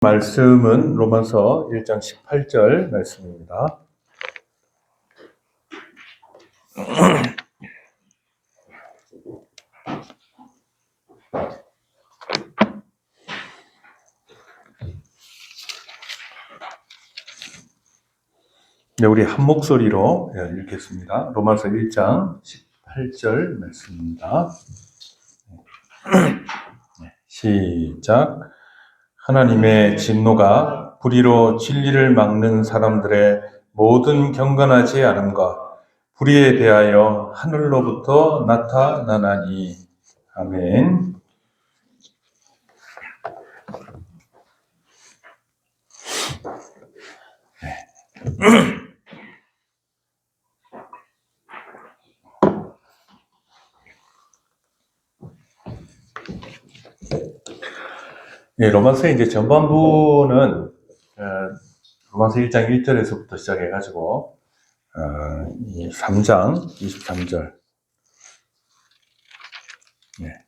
말씀은 로마서 1장 18절 말씀입니다. 네, 우리 한 목소리로 읽겠습니다. 로마서 1장 18절 말씀입니다. 시작. 하나님의 진노가 불의로 진리를 막는 사람들의 모든 경건하지 않음과 불의에 대하여 하늘로부터 나타나나니. 아멘. 네, 로마서의 이제 전반부는 로마서 1장 1절에서부터 시작해가지고 이 3장 23절, 네.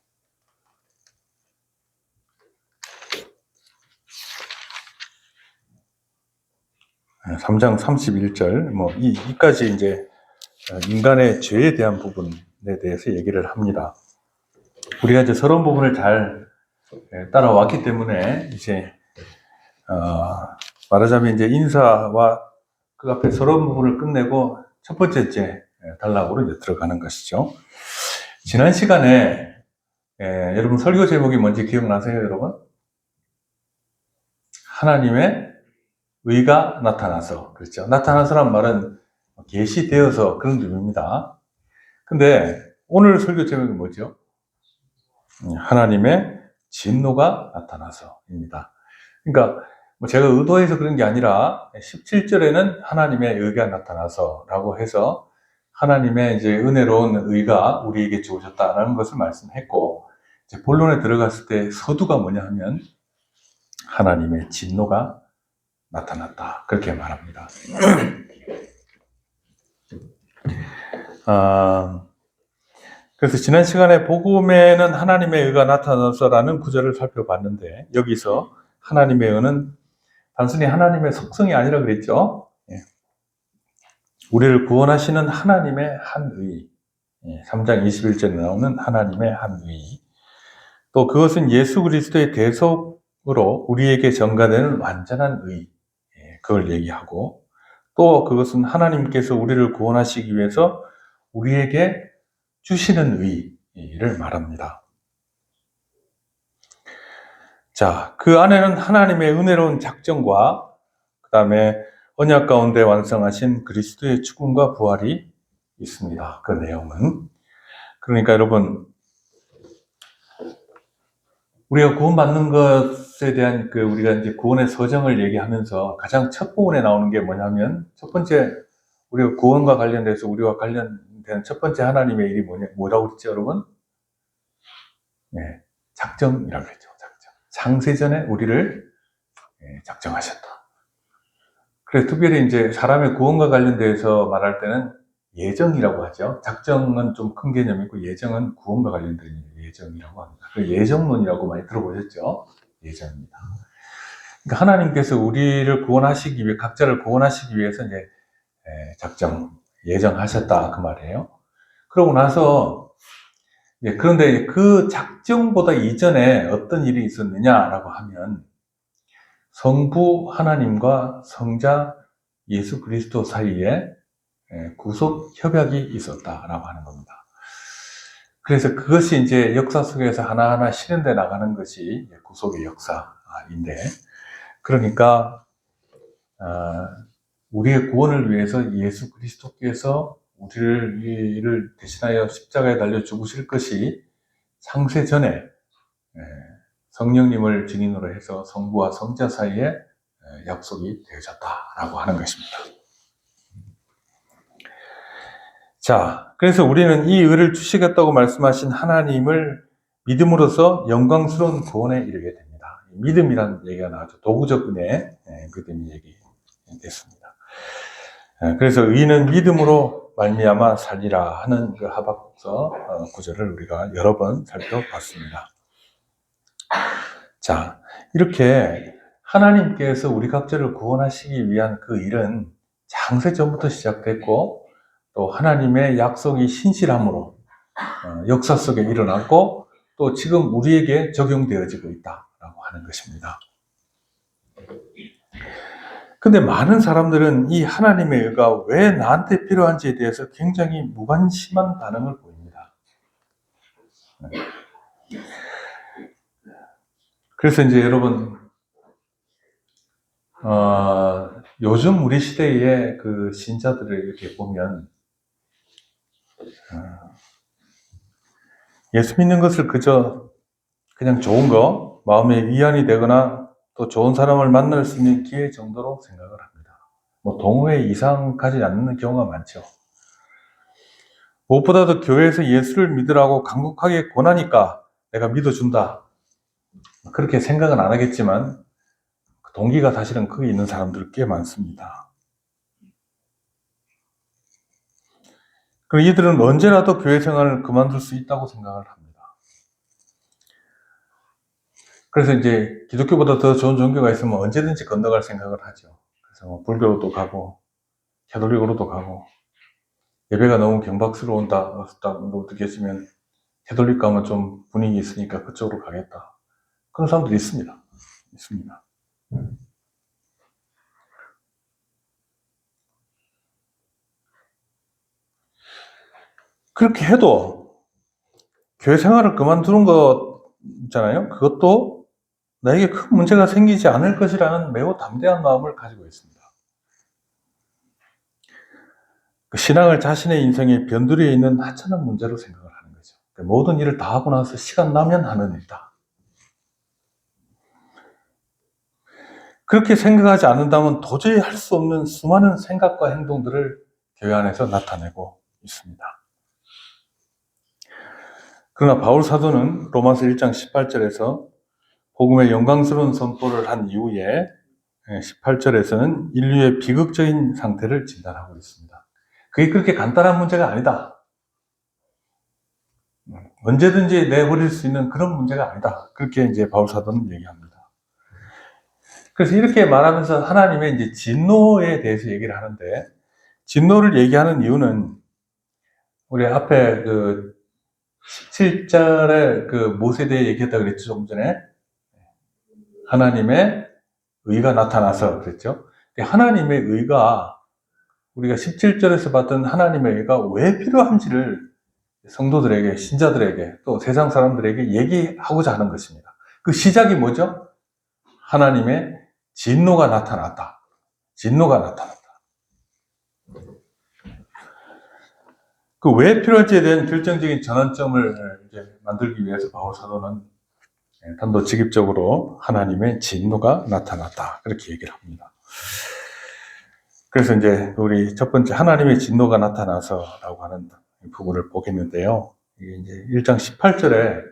3장 31절, 이까지 이제 인간의 죄에 대한 부분에 대해서 얘기를 합니다. 우리가 이제 서론 부분을 잘 따라왔기 때문에 이제 말하자면 이제 인사와 그 앞에 서론 부분을 끝내고 첫 번째 이제 단락으로 이제 들어가는 것이죠. 지난 시간에 여러분 설교 제목이 뭔지 기억나세요, 여러분? 하나님의 의가 나타나서, 그렇죠? 나타나서란 말은 계시되어서 그런 의미입니다. 근데 오늘 설교 제목이 뭐죠? 하나님의 진노가 나타나서입니다. 그러니까 제가 의도해서 그런 게 아니라 17절에는 하나님의 의가 나타나서라고 해서 하나님의 이제 은혜로운 의가 우리에게 주어졌다라는 것을 말씀했고, 이제 본론에 들어갔을 때 서두가 뭐냐 하면 하나님의 진노가 나타났다, 그렇게 말합니다. 그래서 지난 시간에 복음에는 하나님의 의가 나타나서라는 구절을 살펴봤는데, 여기서 하나님의 의는 단순히 하나님의 속성이 아니라 그랬죠. 우리를 구원하시는 하나님의 한 의, 3장 21절에 나오는 하나님의 한 의, 또 그것은 예수 그리스도의 대속으로 우리에게 전가되는 완전한 의, 그걸 얘기하고, 또 그것은 하나님께서 우리를 구원하시기 위해서 우리에게 주시는 의를 말합니다. 자, 그 안에는 하나님의 은혜로운 작정과 그 다음에 언약 가운데 완성하신 그리스도의 죽음과 부활이 있습니다. 그 내용은. 그러니까 여러분, 우리가 구원받는 것에 대한 우리가 이제 구원의 서정을 얘기하면서 가장 첫 부분에 나오는 게 뭐냐면, 첫 번째, 우리가 구원과 관련돼서 우리와 관련된 첫 번째 하나님의 일이 뭐라고 그랬죠, 여러분? 작정이라고 그랬죠, 작정. 창세전에 우리를 작정하셨다. 그래서 특별히 이제 사람의 구원과 관련돼서 말할 때는 예정이라고 하죠. 작정은 좀 큰 개념이고 예정은 구원과 관련된 예정이라고 합니다. 예정론이라고 많이 들어보셨죠? 예정입니다. 그러니까 하나님께서 우리를 구원하시기 위해, 각자를 구원하시기 위해서 이제 작정, 예정하셨다, 그 말이에요. 그러고 나서 그런데 그 작정보다 이전에 어떤 일이 있었느냐라고 하면 성부 하나님과 성자 예수 그리스도 사이에 구속 협약이 있었다라고 하는 겁니다. 그래서 그것이 이제 역사 속에서 하나하나 실현돼 나가는 것이 구속의 역사인데, 그러니까 우리의 구원을 위해서 예수 그리스도께서 우리를 대신하여 십자가에 달려 죽으실 것이 창세 전에 성령님을 증인으로 해서 성부와 성자 사이에 약속이 되어졌다라고 하는 것입니다. 자, 그래서 우리는 이 의를 주시겠다고 말씀하신 하나님을 믿음으로써 영광스러운 구원에 이르게 됩니다. 믿음이라는 얘기가 나왔죠. 도구적 은혜, 믿음이 얘기됐습니다. 그래서 의는 믿음으로 말미암아 살리라 하는 그 하박국서 구절을 우리가 여러 번 살펴봤습니다. 자, 이렇게 하나님께서 우리 각자를 구원하시기 위한 그 일은 장세 전부터 시작됐고, 또 하나님의 약속이 신실함으로 역사 속에 일어났고, 또 지금 우리에게 적용되어지고 있다라고 하는 것입니다. 근데 많은 사람들은 이 하나님의 의가 왜 나한테 필요한지에 대해서 굉장히 무관심한 반응을 보입니다. 그래서 이제 여러분, 요즘 우리 시대의 그 신자들을 이렇게 보면, 예수 믿는 것을 그냥 좋은 거, 마음의 위안이 되거나 또 좋은 사람을 만날 수 있는 기회 정도로 생각을 합니다. 뭐 동호회 이상 가지 않는 경우가 많죠. 무엇보다도 교회에서 예수를 믿으라고 간곡하게 권하니까 내가 믿어준다. 그렇게 생각은 안 하겠지만 그 동기가 사실은 거기 있는 사람들 꽤 많습니다. 그리고 이들은 언제라도 교회 생활을 그만둘 수 있다고 생각을 합니다. 그래서 이제 기독교보다 더 좋은 종교가 있으면 언제든지 건너갈 생각을 하죠. 그래서 뭐 불교로도 가고 캐톨릭으로도 가고, 예배가 너무 경박스러운다 느껴지면 캐톨릭 가면 좀 분위기 있으니까 그쪽으로 가겠다. 그런 사람들이 있습니다. 그렇게 해도 교회 생활을 그만두는 것 있잖아요. 그것도 나에게 큰 문제가 생기지 않을 것이라는 매우 담대한 마음을 가지고 있습니다. 신앙을 자신의 인생의 변두리에 있는 하찮은 문제로 생각을 하는 거죠. 모든 일을 다 하고 나서 시간 나면 하는 일이다. 그렇게 생각하지 않는다면 도저히 할 수 없는 수많은 생각과 행동들을 교회 안에서 나타내고 있습니다. 그러나 바울 사도는 로마서 1장 18절에서 복음의 영광스러운 선포를 한 이후에 18절에서는 인류의 비극적인 상태를 진단하고 있습니다. 그게 그렇게 간단한 문제가 아니다. 언제든지 내버릴 수 있는 그런 문제가 아니다. 그렇게 이제 바울 사도는 얘기합니다. 그래서 이렇게 말하면서 하나님의 이제 진노에 대해서 얘기를 하는데, 진노를 얘기하는 이유는 우리 앞에 그 17절에 그 모세에 대해 얘기했다 그랬죠, 조금 전에. 하나님의 의가 나타나서 그랬죠. 하나님의 의가, 우리가 17절에서 봤던 하나님의 의가 왜 필요한지를 성도들에게, 신자들에게, 또 세상 사람들에게 얘기하고자 하는 것입니다. 그 시작이 뭐죠? 하나님의 진노가 나타났다. 진노가 나타났다. 그 왜 필요할지에 대한 결정적인 전환점을 이제 만들기 위해서 바울 사도는 단도직입적으로 하나님의 진노가 나타났다. 그렇게 얘기를 합니다. 그래서 이제 우리 첫 번째 하나님의 진노가 나타나서라고 하는 부분을 보겠는데요. 이게 이제 1장 18절에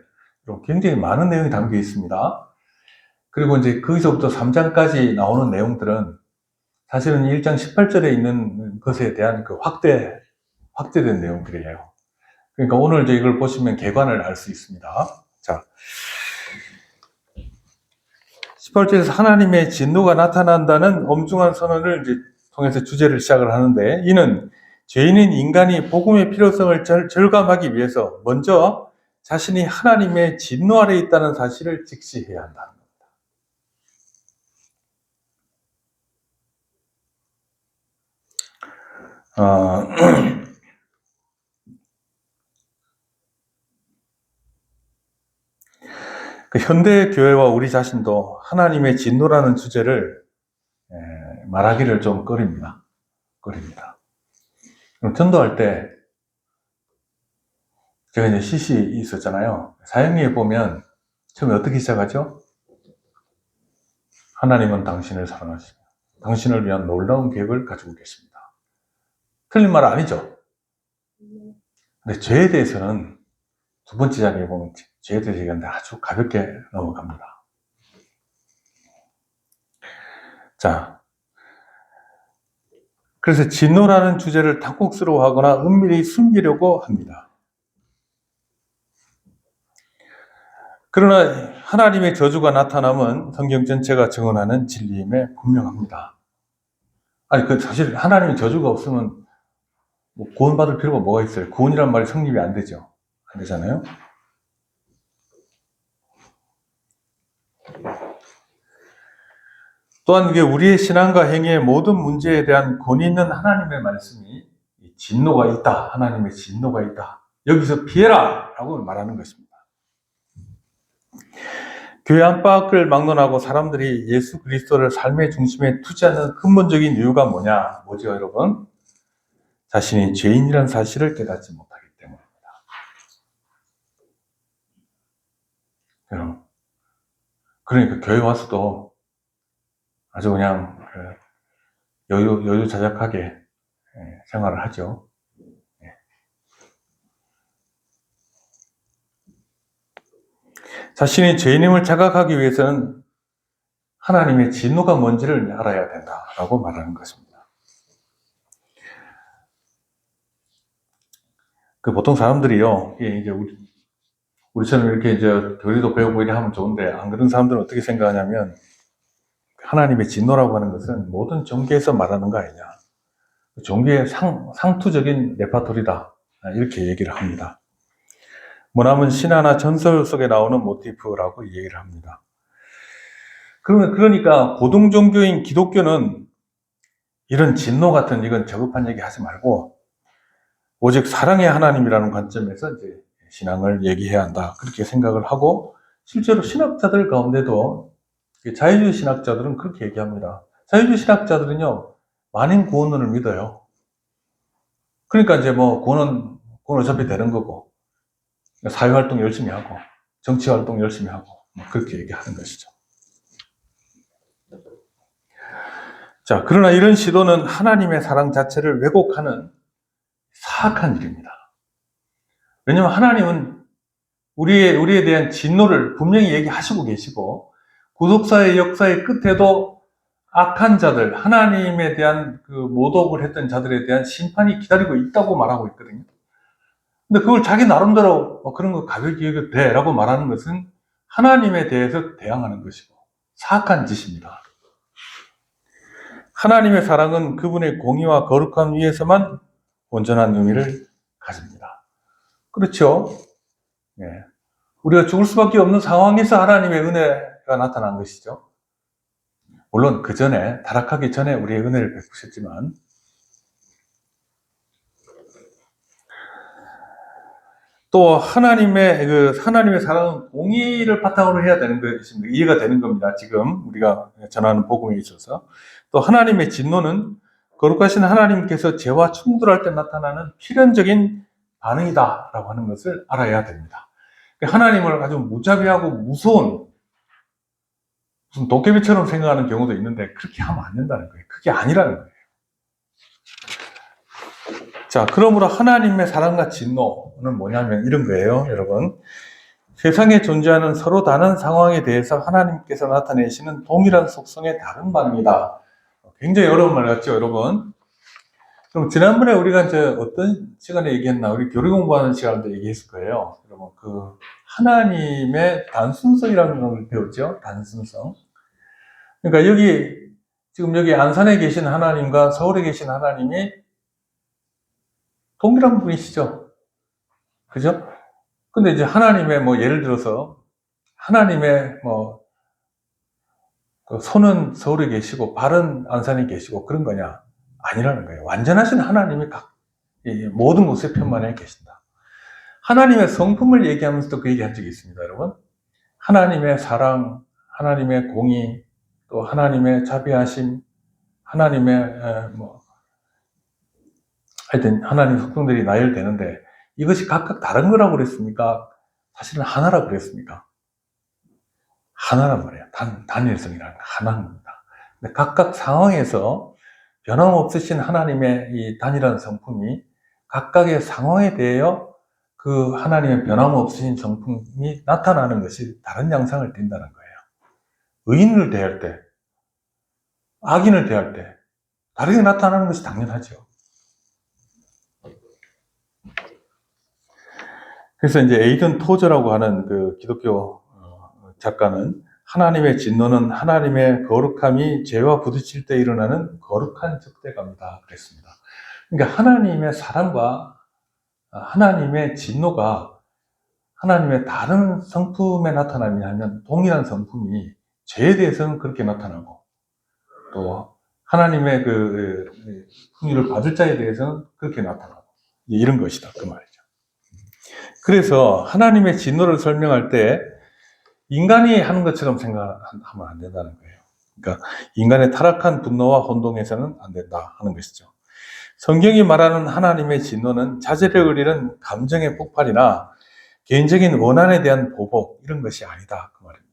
굉장히 많은 내용이 담겨 있습니다. 그리고 이제 거기서부터 3장까지 나오는 내용들은 사실은 1장 18절에 있는 것에 대한 그 확대된 내용들이에요. 그러니까 오늘 이제 이걸 보시면 개관을 알 수 있습니다. 자, 18절에서 하나님의 진노가 나타난다는 엄중한 선언을 이제 통해서 주제를 시작을 하는데, 이는 죄인인 인간이 복음의 필요성을 절감하기 위해서 먼저 자신이 하나님의 진노 아래 있다는 사실을 직시해야 한다는 겁니다. 그 현대 교회와 우리 자신도 하나님의 진노라는 주제를 말하기를 좀 꺼립니다. 전도할 때 제가 이제 CC 있었잖아요. 사형리에 보면 처음에 어떻게 시작하죠? 하나님은 당신을 사랑하시며 당신을 위한 놀라운 계획을 가지고 계십니다. 틀린 말 아니죠? 근데 죄에 대해서는 두 번째 자리에 보면 죄에 대해서 얘기하는데 아주 가볍게 넘어갑니다. 자, 그래서 진노라는 주제를 탐욕스러워하거나 은밀히 숨기려고 합니다. 그러나 하나님의 저주가 나타나면 성경 전체가 증언하는 진리임에 분명합니다. 아니, 사실 하나님의 저주가 없으면 뭐 구원받을 필요가 뭐가 있어요? 구원이란 말이 성립이 안 되죠. 안 되잖아요? 또한 이게 우리의 신앙과 행위의 모든 문제에 대한 권위 있는 하나님의 말씀이 진노가 있다. 하나님의 진노가 있다. 여기서 피해라! 라고 말하는 것입니다. 교회 안팎을 막론하고 사람들이 예수 그리스도를 삶의 중심에 투지하는 근본적인 이유가 뭐죠, 여러분? 자신이 죄인이라는 사실을 깨닫지 못하기 때문입니다. 여러분, 그러니까 교회 와서도 아주 그냥 여유자작하게 생활을 하죠. 자신이 죄인임을 자각하기 위해서는 하나님의 진노가 뭔지를 알아야 된다라고 말하는 것입니다. 보통 사람들이요, 이제 우리처럼 이렇게 이제 교리도 배우고 이래 하면 좋은데, 안 그런 사람들은 어떻게 생각하냐면, 하나님의 진노라고 하는 것은 모든 종교에서 말하는 거 아니냐. 종교의 상투적인 레파토리다. 이렇게 얘기를 합니다. 머나먼 신화나 전설 속에 나오는 모티프라고 얘기를 합니다. 그러니까 고등 종교인 기독교는 이런 진노 같은 이건 저급한 얘기 하지 말고 오직 사랑의 하나님이라는 관점에서 이제 신앙을 얘기해야 한다. 그렇게 생각을 하고 실제로 신학자들 가운데도 자유주의 신학자들은 그렇게 얘기합니다. 자유주의 신학자들은요, 만인 구원론을 믿어요. 그러니까 이제 뭐 구원은 어차피 되는 거고 사회활동 열심히 하고 정치활동 열심히 하고 그렇게 얘기하는 것이죠. 자, 그러나 이런 시도는 하나님의 사랑 자체를 왜곡하는 사악한 일입니다. 왜냐하면 하나님은 우리에 대한 진노를 분명히 얘기하시고 계시고 구속사의 역사의 끝에도 악한 자들, 하나님에 대한 모독을 했던 자들에 대한 심판이 기다리고 있다고 말하고 있거든요. 근데 그걸 자기 나름대로 그런 거 가볍게 여겨도 돼 라고 말하는 것은 하나님에 대해서 대항하는 것이고 사악한 짓입니다. 하나님의 사랑은 그분의 공의와 거룩함 위에서만 온전한 의미를 가집니다. 그렇죠? 예. 우리가 죽을 수밖에 없는 상황에서 하나님의 은혜가 나타난 것이죠. 물론 그 전에, 타락하기 전에 우리의 은혜를 베푸셨지만 또 하나님의 사랑은 공의를 바탕으로 해야 되는 것입니다. 이해가 되는 겁니다. 지금 우리가 전하는 복음에 있어서. 또 하나님의 진노는 거룩하신 하나님께서 죄와 충돌할 때 나타나는 필연적인 반응이다라고 하는 것을 알아야 됩니다. 하나님을 아주 무자비하고 무서운 무슨 도깨비처럼 생각하는 경우도 있는데 그렇게 하면 안 된다는 거예요. 그게 아니라는 거예요. 자, 그러므로 하나님의 사랑과 진노는 뭐냐면 이런 거예요, 여러분. 세상에 존재하는 서로 다른 상황에 대해서 하나님께서 나타내시는 동일한 속성의 다른 반응이다. 굉장히 어려운 말 같죠, 여러분? 그럼 지난번에 우리가 이제 어떤 시간에 얘기했나? 우리 교리 공부하는 시간도 얘기했을 거예요. 여러분, 하나님의 단순성이라는 걸 배웠죠? 단순성. 그러니까 지금 여기 안산에 계신 하나님과 서울에 계신 하나님이 동일한 분이시죠? 그죠? 근데 이제 하나님의 예를 들어서 하나님의 손은 서울에 계시고 발은 안산에 계시고 그런 거냐? 아니라는 거예요. 완전하신 하나님이 모든 곳에 편만해 계신다. 하나님의 성품을 얘기하면서도 그 얘기한 적이 있습니다, 여러분. 하나님의 사랑, 하나님의 공의, 또 하나님의 자비하심, 하나님의 하여튼 하나님 속성들이 나열되는데 이것이 각각 다른 거라고 그랬습니까? 사실은 하나라고 그랬습니까? 하나란 말이에요. 단일성이라는 거 하나인 겁니다. 근데 각각 상황에서 변함없으신 하나님의 이 단일한 성품이 각각의 상황에 대하여 그 하나님의 변함없으신 성품이 나타나는 것이 다른 양상을 띈다는 거예요. 의인을 대할 때, 악인을 대할 때 다르게 나타나는 것이 당연하죠. 그래서 이제 에이든 토저라고 하는 기독교 작가는 하나님의 진노는 하나님의 거룩함이 죄와 부딪힐 때 일어나는 거룩한 적대감이다 그랬습니다. 그러니까 하나님의 사랑과 하나님의 진노가 하나님의 다른 성품에 나타남이 아니면 동일한 성품이 죄에 대해서는 그렇게 나타나고 또 하나님의 그 풍요를 받을 자에 대해서는 그렇게 나타나고 이런 것이다 그 말이죠. 그래서 하나님의 진노를 설명할 때 인간이 하는 것처럼 생각하면 안 된다는 거예요. 그러니까 인간의 타락한 분노와 혼동에서는 안 된다 하는 것이죠. 성경이 말하는 하나님의 진노는 자제력을 잃은 감정의 폭발이나 개인적인 원한에 대한 보복 이런 것이 아니다 그 말입니다.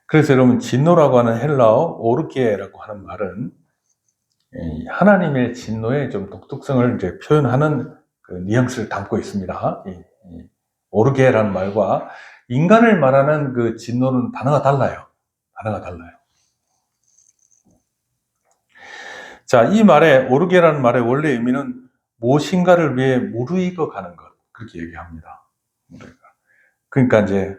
그래서 여러분 진노라고 하는 헬라어 오르게라고 하는 말은 하나님의 진노의 좀 독특성을 이제 표현하는 그 뉘앙스를 담고 있습니다. 이 오르게라는 말과 인간을 말하는 그 진노는 단어가 달라요. 단어가 달라요. 자, 이 말의 오르게라는 말의 원래 의미는 무엇인가를 위해 무르익어 가는 것 그렇게 얘기합니다. 그러니까 이제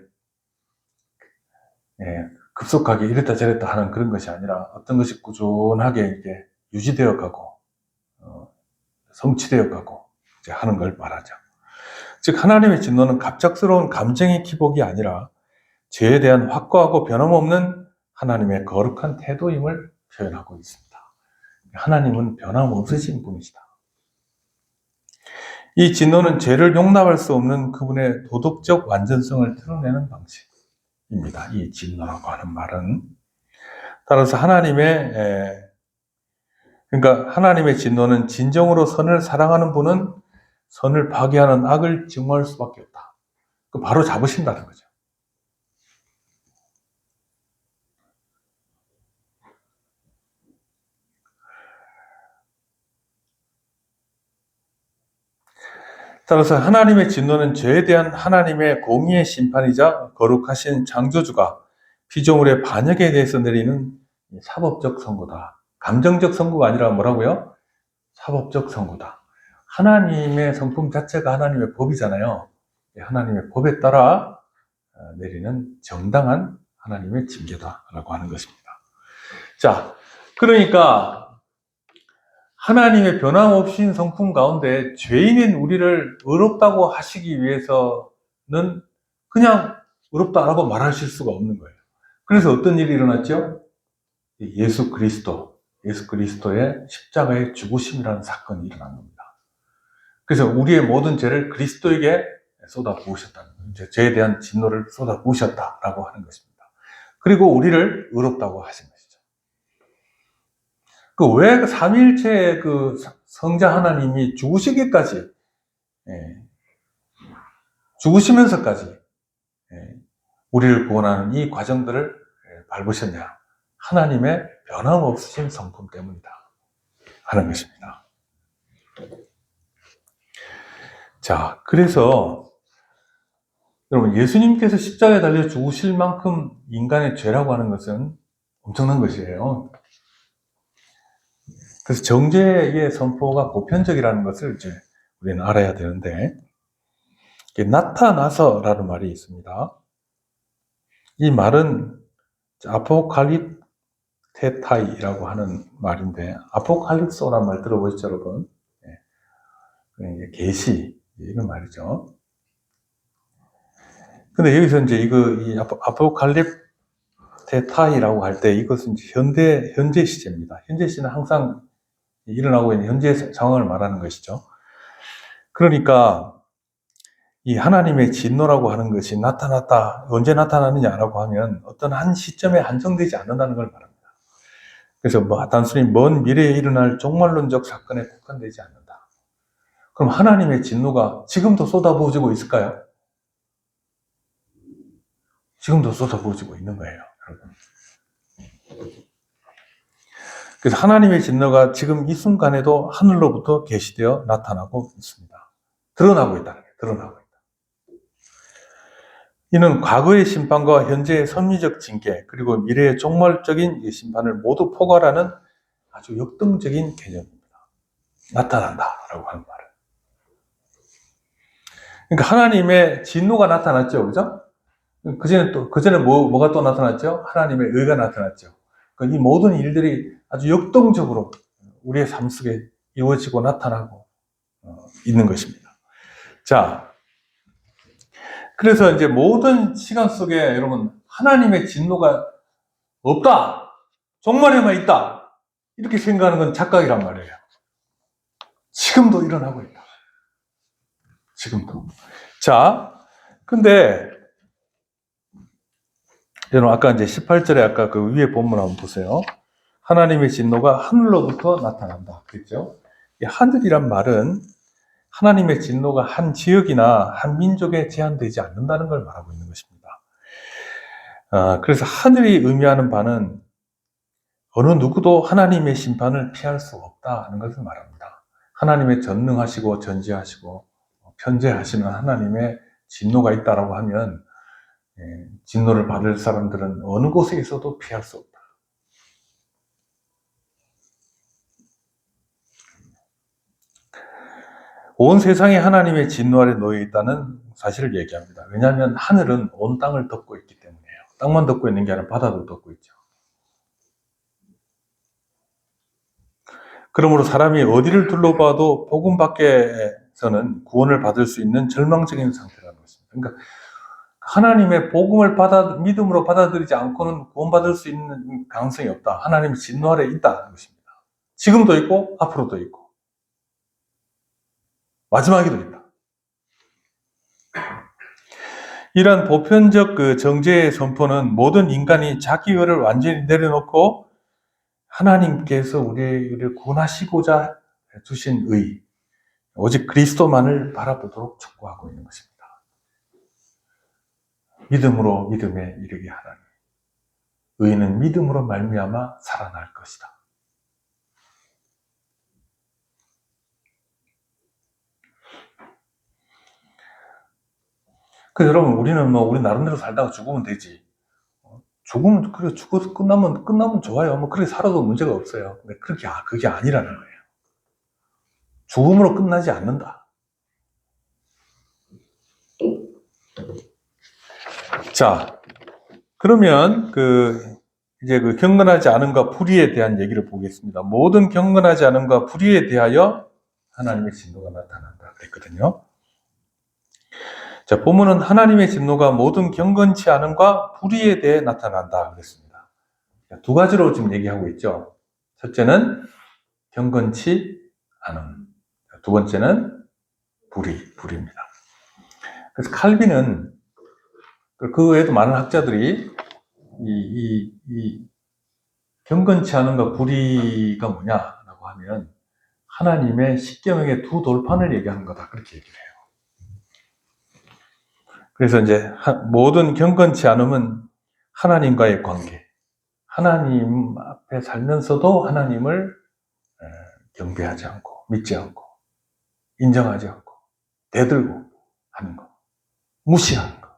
급속하게 이랬다 저랬다 하는 그런 것이 아니라 어떤 것이 꾸준하게 이렇게 유지되어 가고 성취되어 가고 이제 하는 걸 말하죠. 즉 하나님의 진노는 갑작스러운 감정의 기복이 아니라 죄에 대한 확고하고 변함없는 하나님의 거룩한 태도임을 표현하고 있습니다. 하나님은 변함없으신 분이시다. 이 진노는 죄를 용납할 수 없는 그분의 도덕적 완전성을 드러내는 방식입니다. 이 진노라고 하는 말은 따라서 그러니까 하나님의 진노는 진정으로 선을 사랑하는 분은 선을 파괴하는 악을 증오할 수밖에 없다. 바로 잡으신다는 거죠. 따라서 하나님의 진노는 죄에 대한 하나님의 공의의 심판이자 거룩하신 창조주가 피조물의 반역에 대해서 내리는 사법적 선고다. 감정적 선고가 아니라 뭐라고요? 사법적 선고다. 하나님의 성품 자체가 하나님의 법이잖아요. 하나님의 법에 따라 내리는 정당한 하나님의 징계다라고 하는 것입니다. 자, 그러니까 하나님의 변함없인 성품 가운데 죄인인 우리를 의롭다고 하시기 위해서는 그냥 의롭다라고 말하실 수가 없는 거예요. 그래서 어떤 일이 일어났죠? 예수 그리스도의 십자가의 죽으심이라는 사건이 일어난 겁니다. 그래서 우리의 모든 죄를 그리스도에게 쏟아부으셨다는 거예요. 죄에 대한 진노를 쏟아부으셨다라고 하는 것입니다. 그리고 우리를 의롭다고 하신 것이죠. 왜 삼위일체의 그 성자 하나님이 죽으시기까지, 죽으시면서까지 우리를 구원하는 이 과정들을 밟으셨냐? 하나님의 변함없으신 성품 때문이다 하는 것입니다. 자, 그래서 여러분 예수님께서 십자가에 달려 죽으실 만큼 인간의 죄라고 하는 것은 엄청난 것이에요. 그래서 정죄의 선포가 보편적이라는 것을 이제 우리는 알아야 되는데, 나타나서라는 말이 있습니다. 이 말은 아포칼립테타이라고 하는 말인데, 아포칼립소라는 말 들어보셨죠, 여러분? 계시 이런 말이죠. 근데 여기서 이제 이 아포칼립테타이라고 할 때 이것은 이제 현재 시제입니다. 현재 시는 항상 일어나고 있는 현재 상황을 말하는 것이죠. 그러니까 이 하나님의 진노라고 하는 것이 나타났다. 언제 나타나느냐라고 하면 어떤 한 시점에 한정되지 않는다는 걸 말합니다. 그래서 단순히 먼 미래에 일어날 종말론적 사건에 국한되지 않는다. 그럼 하나님의 진노가 지금도 쏟아부어지고 있을까요? 지금도 쏟아부어지고 있는 거예요, 여러분. 그래서 하나님의 진노가 지금 이 순간에도 하늘로부터 계시되어 나타나고 있습니다. 드러나고 있다는 거예요. 드러나고 있다. 이는 과거의 심판과 현재의 섭리적 징계, 그리고 미래의 종말적인 심판을 모두 포괄하는 아주 역동적인 개념입니다. 나타난다라고 하는 말은. 그러니까 하나님의 진노가 나타났죠, 그죠? 그 전에 뭐가 또 나타났죠? 하나님의 의가 나타났죠. 이 모든 일들이 아주 역동적으로 우리의 삶 속에 이루어지고 나타나고 있는 것입니다. 자, 그래서 이제 모든 시간 속에 여러분, 하나님의 진노가 없다, 종말에만 있다, 이렇게 생각하는 건 착각이란 말이에요. 지금도 일어나고 있다. 지금도. 자, 근데 여러분, 아까 이제 18절에 아까 그 위에 본문 한번 보세요. 하나님의 진노가 하늘로부터 나타난다. 그랬죠? 이 하늘이란 말은 하나님의 진노가 한 지역이나 한 민족에 제한되지 않는다는 걸 말하고 있는 것입니다. 그래서 하늘이 의미하는 바는 어느 누구도 하나님의 심판을 피할 수 없다는 것을 말합니다. 하나님의 전능하시고 전지하시고 편재하시는 하나님의 진노가 있다라고 하면 진노를 받을 사람들은 어느 곳에 있어도 피할 수 없다. 온 세상이 하나님의 진노 아래 놓여 있다는 사실을 얘기합니다. 왜냐하면 하늘은 온 땅을 덮고 있기 때문이에요. 땅만 덮고 있는 게 아니라 바다도 덮고 있죠. 그러므로 사람이 어디를 둘러봐도 복음 밖에서는 구원을 받을 수 있는 절망적인 상태라는 것입니다. 그러니까 하나님의 복음을 믿음으로 받아들이지 않고는 구원받을 수 있는 가능성이 없다. 하나님의 진노 아래 있다는 것입니다. 지금도 있고 앞으로도 있고 마지막에도 있다. 이러한 보편적 그 정죄의 선포는 모든 인간이 자기 의를 완전히 내려놓고 하나님께서 우리를 구원하시고자 주신 의, 오직 그리스도만을 바라보도록 촉구하고 있는 것입니다. 믿음으로 믿음에 이르게 하라니 의인은 믿음으로 말미암아 살아날 것이다. 그 여러분, 우리는 우리 나름대로 살다가 죽으면 되지. 죽으면 그래, 죽어서 끝나면 좋아요. 그렇게 살아도 문제가 없어요. 근데 그게 아니라는 거예요. 죽음으로 끝나지 않는다. 자, 그러면 이제 경건하지 않음과 불의에 대한 얘기를 보겠습니다. 모든 경건하지 않음과 불의에 대하여 하나님의 진노가 나타난다 그랬거든요. 자, 본문은 하나님의 진노가 모든 경건치 않음과 불의에 대해 나타난다 그랬습니다. 두 가지로 지금 얘기하고 있죠. 첫째는 경건치 않음. 두 번째는 불의입니다. 그래서 칼빈은 그 외에도 많은 학자들이 이 경건치 않음과 불의가 뭐냐라고 하면 하나님의 십계명의 두 돌판을 얘기하는 거다 그렇게 얘기를 해요. 그래서 이제 모든 경건치 않음은 하나님과의 관계, 하나님 앞에 살면서도 하나님을 경배하지 않고 믿지 않고 인정하지 않고 대들고 하는 것, 무시하는 것.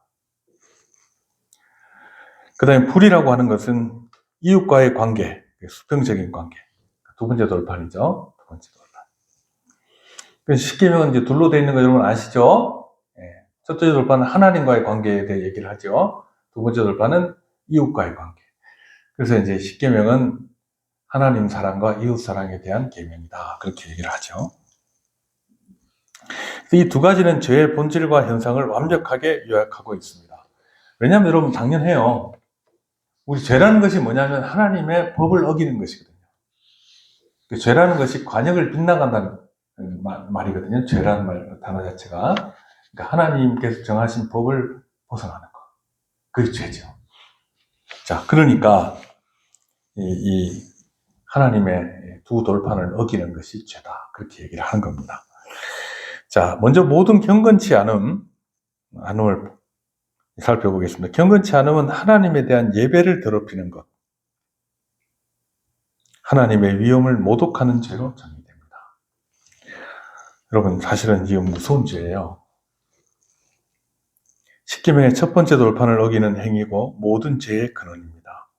그 다음에 불이라고 하는 것은 이웃과의 관계, 수평적인 관계. 두 번째 돌판이죠. 두 번째 돌판. 십계명은 이제 둘로 되어 있는 거 여러분 아시죠? 첫째 돌판은 하나님과의 관계에 대해 얘기를 하죠. 두 번째 돌판은 이웃과의 관계. 그래서 이제 십계명은 하나님 사랑과 이웃 사랑에 대한 계명이다. 그렇게 얘기를 하죠. 이 두 가지는 죄의 본질과 현상을 완벽하게 요약하고 있습니다. 왜냐하면 여러분 당연해요. 우리 죄라는 것이 뭐냐면 하나님의 법을 어기는 것이거든요. 죄라는 것이 관역을 빗나간다는 말이거든요. 죄라는 단어 자체가. 그러니까 하나님께서 정하신 법을 벗어나는 것. 그게 죄죠. 자, 그러니까 이 하나님의 두 돌판을 어기는 것이 죄다. 그렇게 얘기를 하는 겁니다. 자, 먼저 모든 경건치 않음을 살펴보겠습니다. 경건치 않음은 하나님에 대한 예배를 더럽히는 것, 하나님의 위엄을 모독하는 죄로 정의됩니다. 여러분, 사실은 이게 무서운 죄예요. 십계명의 첫 번째 돌판을 어기는 행위고 모든 죄의 근원입니다.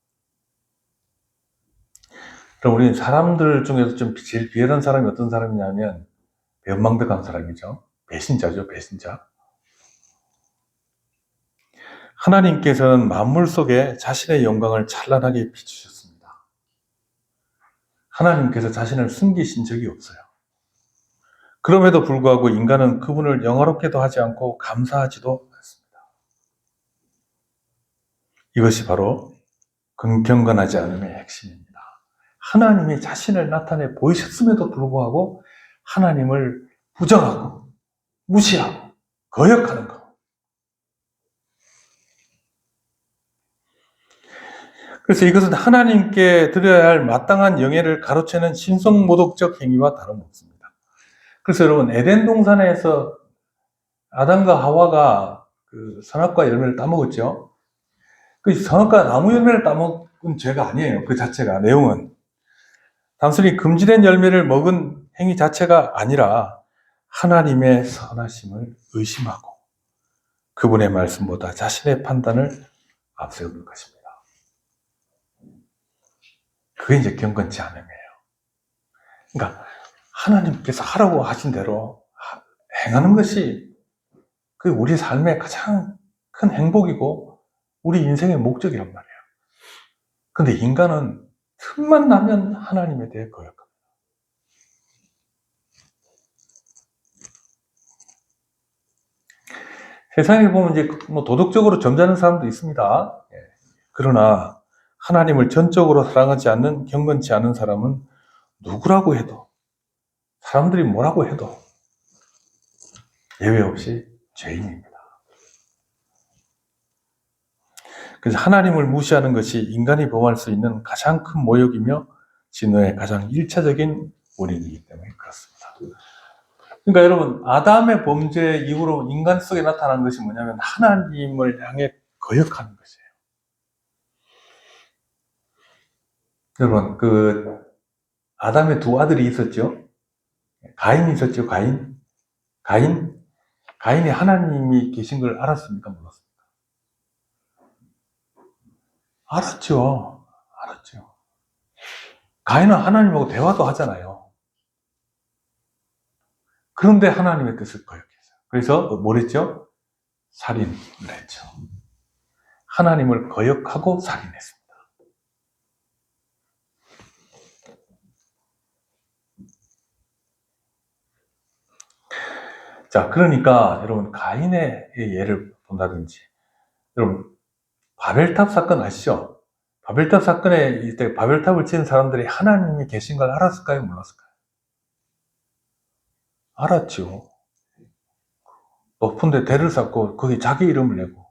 그럼 우리 사람들 중에서 좀 제일 비열한 사람이 어떤 사람이냐면 변망덕한 사람이죠. 배신자죠, 배신자. 하나님께서는 만물 속에 자신의 영광을 찬란하게 비추셨습니다. 하나님께서 자신을 숨기신 적이 없어요. 그럼에도 불구하고 인간은 그분을 영화롭게도 하지 않고 감사하지도 않습니다. 이것이 바로 경건하지 않음의 핵심입니다. 하나님이 자신을 나타내 보이셨음에도 불구하고 하나님을 부정하고 무시하고 거역하는 것. 그래서 이것은 하나님께 드려야 할 마땅한 영예를 가로채는 신성모독적 행위와 다름없습니다. 그래서 여러분, 에덴 동산에서 아담과 하와가 그 선악과 열매를 따먹었죠. 그 선악과 나무 열매를 따먹은 죄가 아니에요. 그 자체가, 내용은. 단순히 금지된 열매를 먹은 행위 자체가 아니라 하나님의 선하심을 의심하고 그분의 말씀보다 자신의 판단을 앞세우는 것입니다. 그게 이제 경건치 않음이에요. 그러니까 하나님께서 하라고 하신 대로 행하는 것이 그 우리 삶의 가장 큰 행복이고 우리 인생의 목적이란 말이에요. 근데 인간은 틈만 나면 하나님에 대해 거역합니다. 세상에 보면 이제 뭐 도덕적으로 점잖은 사람도 있습니다. 그러나 하나님을 전적으로 사랑하지 않는 경건치 않은 사람은 누구라고 해도, 사람들이 뭐라고 해도 예외 없이 죄인입니다. 그래서 하나님을 무시하는 것이 인간이 범할 수 있는 가장 큰 모욕이며 진노의 가장 1차적인 원인이기 때문에 그렇습니다. 그러니까 여러분, 아담의 범죄 이후로 인간 속에 나타난 것이 뭐냐면 하나님을 향해 거역하는 것이에요. 여러분, 그 아담의 두 아들이 있었죠. 가인이 있었죠. 가인이 하나님이 계신 걸 알았습니까? 몰랐습니까? 알았죠. 가인은 하나님하고 대화도 하잖아요. 그런데 하나님의 뜻을 거역했어요. 그래서 뭘 했죠? 살인을 했죠. 하나님을 거역하고 살인했습니다. 자, 그러니까 여러분, 가인의 예를 본다든지, 여러분, 바벨탑 사건 아시죠? 바벨탑 사건에 이때 바벨탑을 지은 사람들이 하나님이 계신 걸 알았을까요? 몰랐을까요? 알았죠. 높은데 대를 쌓고 거기 자기 이름을 내고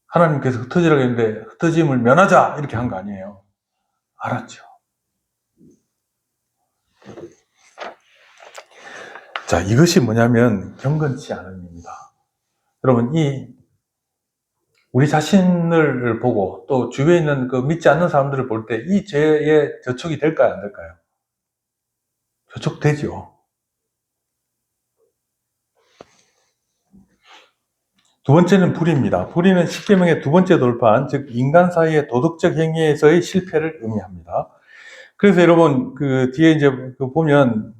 하나님께서 흩어지라고 했는데 흩어짐을 면하자 이렇게 한 거 아니에요. 알았죠. 자, 이것이 뭐냐면 경건치 않음입니다. 여러분, 우리 자신을 보고 또 주위에 있는 그 믿지 않는 사람들을 볼 때 이 죄에 저촉이 될까요? 안 될까요? 저촉되죠. 두 번째는 불의입니다. 불의는 십계명의 두 번째 돌파한, 즉 인간 사이의 도덕적 행위에서의 실패를 의미합니다. 그래서 여러분, 그 뒤에 이제 보면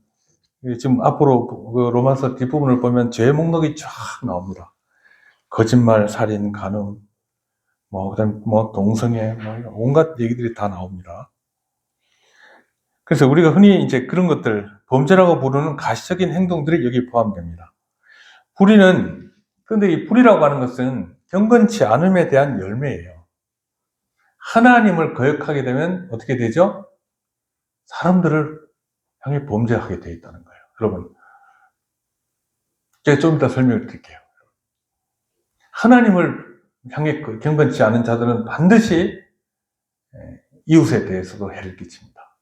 지금 앞으로 그 로마서 뒷부분을 보면 죄 목록이 쫙 나옵니다. 거짓말, 살인, 간음, 그다음 동성애, 온갖 얘기들이 다 나옵니다. 그래서 우리가 흔히 이제 그런 것들, 범죄라고 부르는 가시적인 행동들이 여기 포함됩니다. 그런데 이 불의라고 하는 것은 경건치 않음에 대한 열매예요. 하나님을 거역하게 되면 어떻게 되죠? 사람들을 향해 범죄하게 되어 있다는 거예요. 여러분, 제가 좀 이따 설명을 드릴게요. 하나님을 향해 경건치 않은 자들은 반드시 이웃에 대해서도 해를 끼칩니다.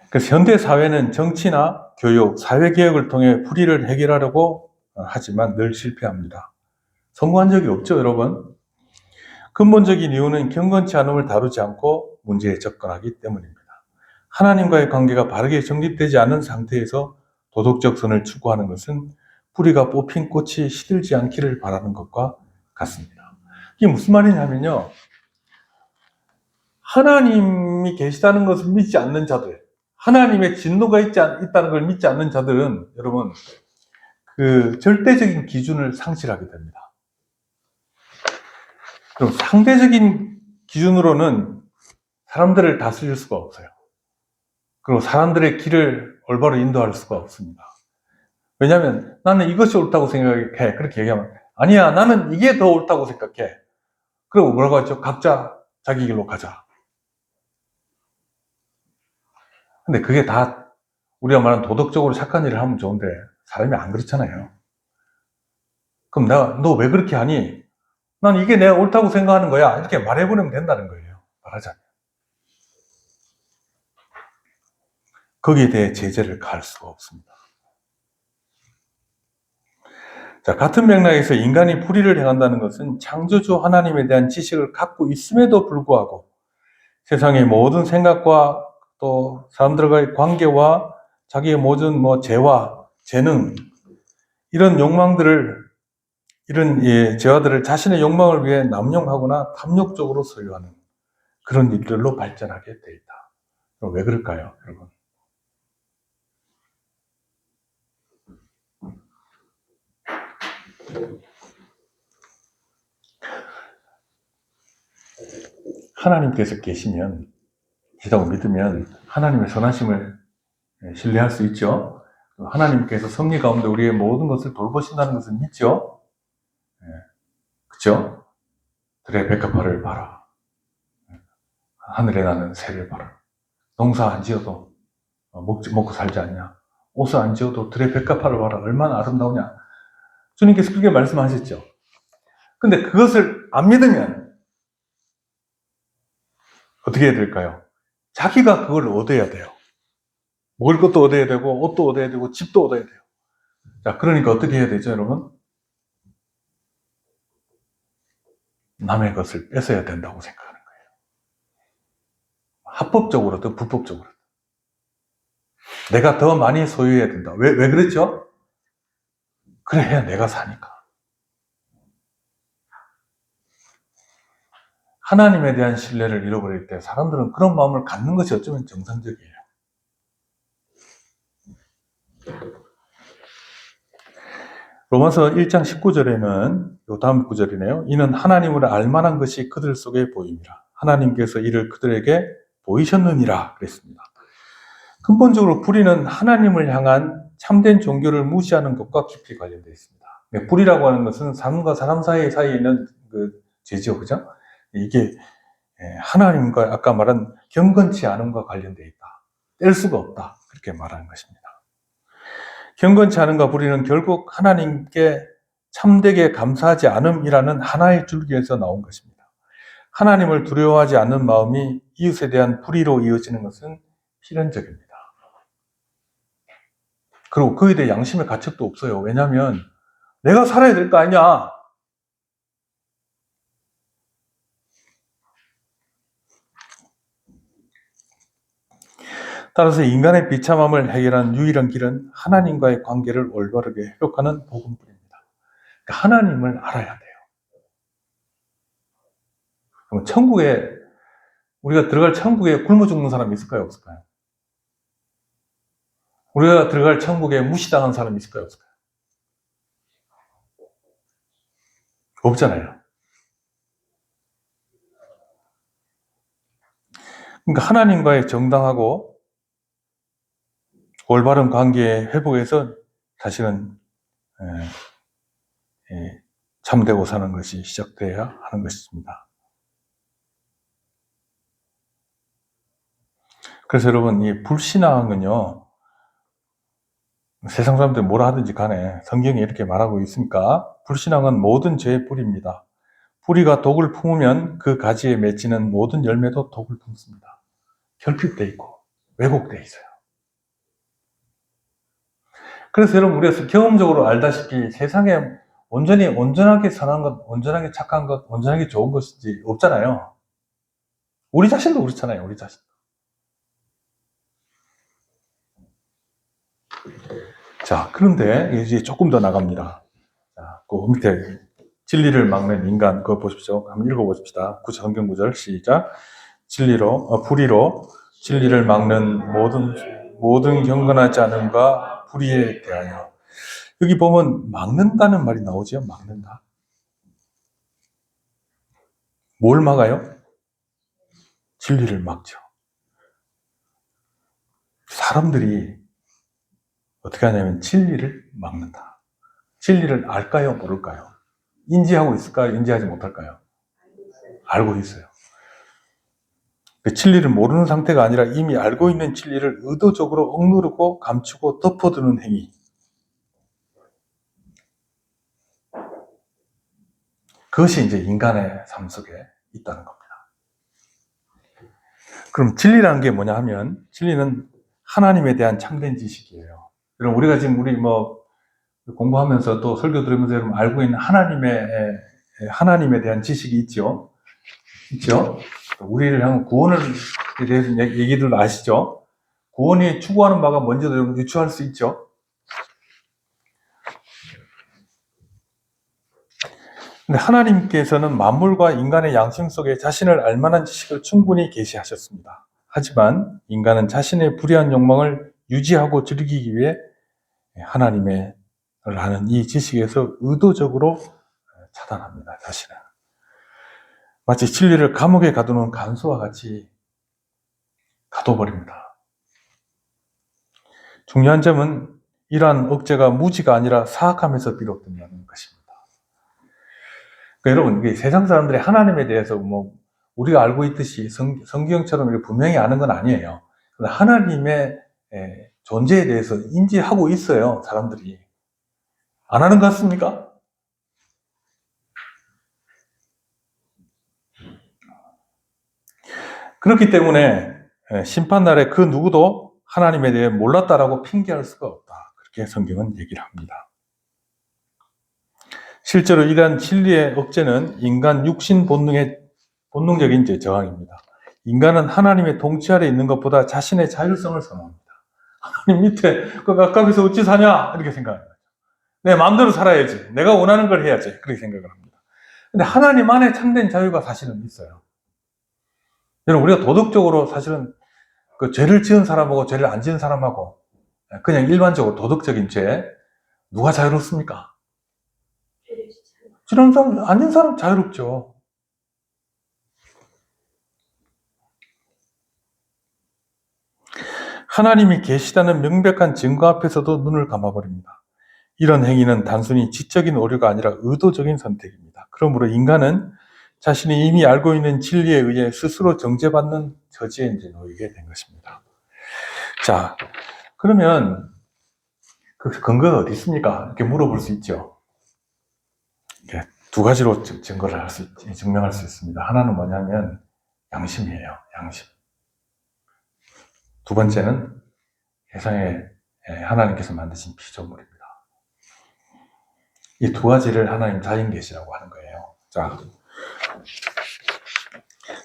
그래서 현대 사회는 정치나 교육, 사회개혁을 통해 불의를 해결하려고 하지만 늘 실패합니다. 성공한 적이 없죠, 여러분? 근본적인 이유는 경건치 않음을 다루지 않고 문제에 접근하기 때문입니다. 하나님과의 관계가 바르게 정립되지 않은 상태에서 도덕적 선을 추구하는 것은 뿌리가 뽑힌 꽃이 시들지 않기를 바라는 것과 같습니다. 이게 무슨 말이냐면요. 하나님이 계시다는 것을 믿지 않는 자들, 하나님의 진노가 있다는 걸 믿지 않는 자들은 여러분, 그 절대적인 기준을 상실하게 됩니다. 그럼 상대적인 기준으로는 사람들을 다스릴 수가 없어요. 그리고 사람들의 길을 올바로 인도할 수가 없습니다. 왜냐하면 나는 이것이 옳다고 생각해. 그렇게 얘기하면 아니야, 나는 이게 더 옳다고 생각해. 그리고 뭐라고 하죠? 각자 자기 길로 가자. 근데 그게 다 우리가 말하는 도덕적으로 착한 일을 하면 좋은데 사람이 안 그렇잖아요. 그럼 너 왜 그렇게 하니? 난 이게 내가 옳다고 생각하는 거야. 이렇게 말해버리면 된다는 거예요. 말하자면. 거기에 대해 제재를 가할 수가 없습니다. 자, 같은 맥락에서 인간이 불의를 행한다는 것은 창조주 하나님에 대한 지식을 갖고 있음에도 불구하고 세상의 모든 생각과 또 사람들과의 관계와 자기의 모든 재와 재능, 이런 욕망들을, 이런 재화들을 자신의 욕망을 위해 남용하거나 탐욕적으로 소유하는 그런 일들로 발전하게 돼 있다. 그럼 왜 그럴까요, 여러분? 하나님께서 계시면, 계시다고 믿으면 하나님의 선하심을 신뢰할 수 있죠. 하나님께서 섭리 가운데 우리의 모든 것을 돌보신다는 것을 믿죠. 그렇죠? 들의 백합화를 봐라. 하늘에 나는 새를 봐라. 농사 안 지어도 먹고 살지 않냐. 옷을 안 지어도 들의 백합화를 봐라. 얼마나 아름다우냐. 주님께서 그렇게 말씀하셨죠. 근데 그것을 안 믿으면 어떻게 해야 될까요? 자기가 그걸 얻어야 돼요. 먹을 것도 얻어야 되고 옷도 얻어야 되고 집도 얻어야 돼요. 자, 그러니까 어떻게 해야 되죠, 여러분? 남의 것을 뺏어야 된다고 생각하는 거예요. 합법적으로든 불법적으로든. 내가 더 많이 소유해야 된다. 왜 그랬죠? 그래야 내가 사니까. 하나님에 대한 신뢰를 잃어버릴 때 사람들은 그런 마음을 갖는 것이 어쩌면 정상적이에요. 로마서 1장 19절에는 요 다음 구절이네요. 이는 하나님을 알만한 것이 그들 속에 보임이라. 하나님께서 이를 그들에게 보이셨느니라 그랬습니다. 근본적으로 불의는 하나님을 향한 참된 종교를 무시하는 것과 깊이 관련되어 있습니다. 불의라고 하는 것은 사람과 사람 사이에 있는 그 죄죠, 그죠? 이게 하나님과 아까 말한 경건치 않음과 관련되어 있다. 뗄 수가 없다. 그렇게 말하는 것입니다. 경건치 않음과 불의는 결국 하나님께 참되게 감사하지 않음이라는 하나의 줄기에서 나온 것입니다. 하나님을 두려워하지 않는 마음이 이웃에 대한 불의로 이어지는 것은 필연적입니다. 그리고 그에 대해 양심의 가책도 없어요. 왜냐하면 내가 살아야 될 거 아니야. 따라서 인간의 비참함을 해결하는 유일한 길은 하나님과의 관계를 올바르게 회복하는 복음뿐입니다. 그러니까 하나님을 알아야 돼요. 그럼 우리가 들어갈 천국에 굶어 죽는 사람이 있을까요, 없을까요? 우리가 들어갈 천국에 무시당한 사람이 있을까요, 없을까요? 없잖아요. 그러니까 하나님과의 정당하고 올바른 관계의 회복에서 사실은 참되고 사는 것이 시작돼야 하는 것입니다. 그래서 여러분, 이 불신앙은요, 세상 사람들이 뭐라 하든지 간에 성경이 이렇게 말하고 있으니까 불신앙은 모든 죄의 뿌리입니다. 뿌리가 독을 품으면 그 가지에 맺히는 모든 열매도 독을 품습니다. 결핍돼 있고 왜곡돼 있어요. 그래서 여러분, 우리가 경험적으로 알다시피 세상에 온전하게 선한 것, 온전하게 착한 것, 온전하게 좋은 것이 없잖아요. 우리 자신도 그렇잖아요, 우리 자신. 자, 그런데 이제 조금 더 나갑니다. 자, 그 밑에 진리를 막는 인간, 그거 보십시오. 한번 읽어보십시다. 성경 구절 시작. 불의로 진리를 막는 모든 경건하지 않음과 불의에 대하여. 여기 보면 막는다는 말이 나오죠. 막는다. 뭘 막아요? 진리를 막죠. 사람들이 어떻게 하냐면 진리를 막는다. 진리를 알까요? 모를까요? 인지하고 있을까요? 인지하지 못할까요? 알고 있어요. 그 진리를 모르는 상태가 아니라 이미 알고 있는 진리를 의도적으로 억누르고 감추고 덮어두는 행위. 그것이 이제 인간의 삶 속에 있다는 겁니다. 그럼 진리라는 게 뭐냐 하면, 진리는 하나님에 대한 참된 지식이에요. 그럼 우리가 지금 공부하면서 또 설교 들으면서 여러분 알고 있는 하나님에 대한 지식이 있죠. 있죠. 우리를 향한 구원에 대해서 얘기들 아시죠? 구원이 추구하는 바가 뭔지도 여러분 유추할 수 있죠. 근데 하나님께서는 만물과 인간의 양심 속에 자신을 알만한 지식을 충분히 계시하셨습니다. 하지만 인간은 자신의 불의한 욕망을 유지하고 즐기기 위해 하나님의 라는 이 지식에서 의도적으로 차단합니다. 자신을. 마치 진리를 감옥에 가두는 간수와 같이 가둬버립니다. 중요한 점은 이러한 억제가 무지가 아니라 사악함에서 비롯된다는 것입니다. 그러니까 여러분, 세상 사람들이 하나님에 대해서 우리가 알고 있듯이 성경처럼 이렇게 분명히 아는 건 아니에요. 하나님의 존재에 대해서 인지하고 있어요, 사람들이. 안 하는 것 같습니까? 그렇기 때문에 심판날에 그 누구도 하나님에 대해 몰랐다라고 핑계할 수가 없다. 그렇게 성경은 얘기를 합니다. 실제로 이러한 진리의 억제는 인간 육신 본능의 본능적인 저항입니다. 인간은 하나님의 통치 아래 있는 것보다 자신의 자율성을 선호합니다. 하나님 밑에 그 갑갑해서 어찌 사냐? 이렇게 생각합니다. 내 마음대로 살아야지. 내가 원하는 걸 해야지. 그렇게 생각을 합니다. 근데 하나님 안에 참된 자유가 사실은 있어요. 여러분, 우리가 도덕적으로 사실은 그 죄를 지은 사람하고 죄를 안 지은 사람하고 그냥 일반적으로 도덕적인 죄, 누가 자유롭습니까? 지은 사람, 아닌 사람 자유롭죠. 하나님이 계시다는 명백한 증거 앞에서도 눈을 감아버립니다. 이런 행위는 단순히 지적인 오류가 아니라 의도적인 선택입니다. 그러므로 인간은 자신이 이미 알고 있는 진리에 의해 스스로 정죄받는 처지에 이제 놓이게 된 것입니다. 자, 그러면 그 근거가 어디 있습니까? 이렇게 물어볼 수 있죠. 두 가지로 증거를 증명할 수 있습니다. 하나는 뭐냐면 양심이에요. 양심. 두 번째는 세상에 하나님께서 만드신 피조물입니다. 이 두 가지를 하나님 자연계시라고 하는 거예요. 자,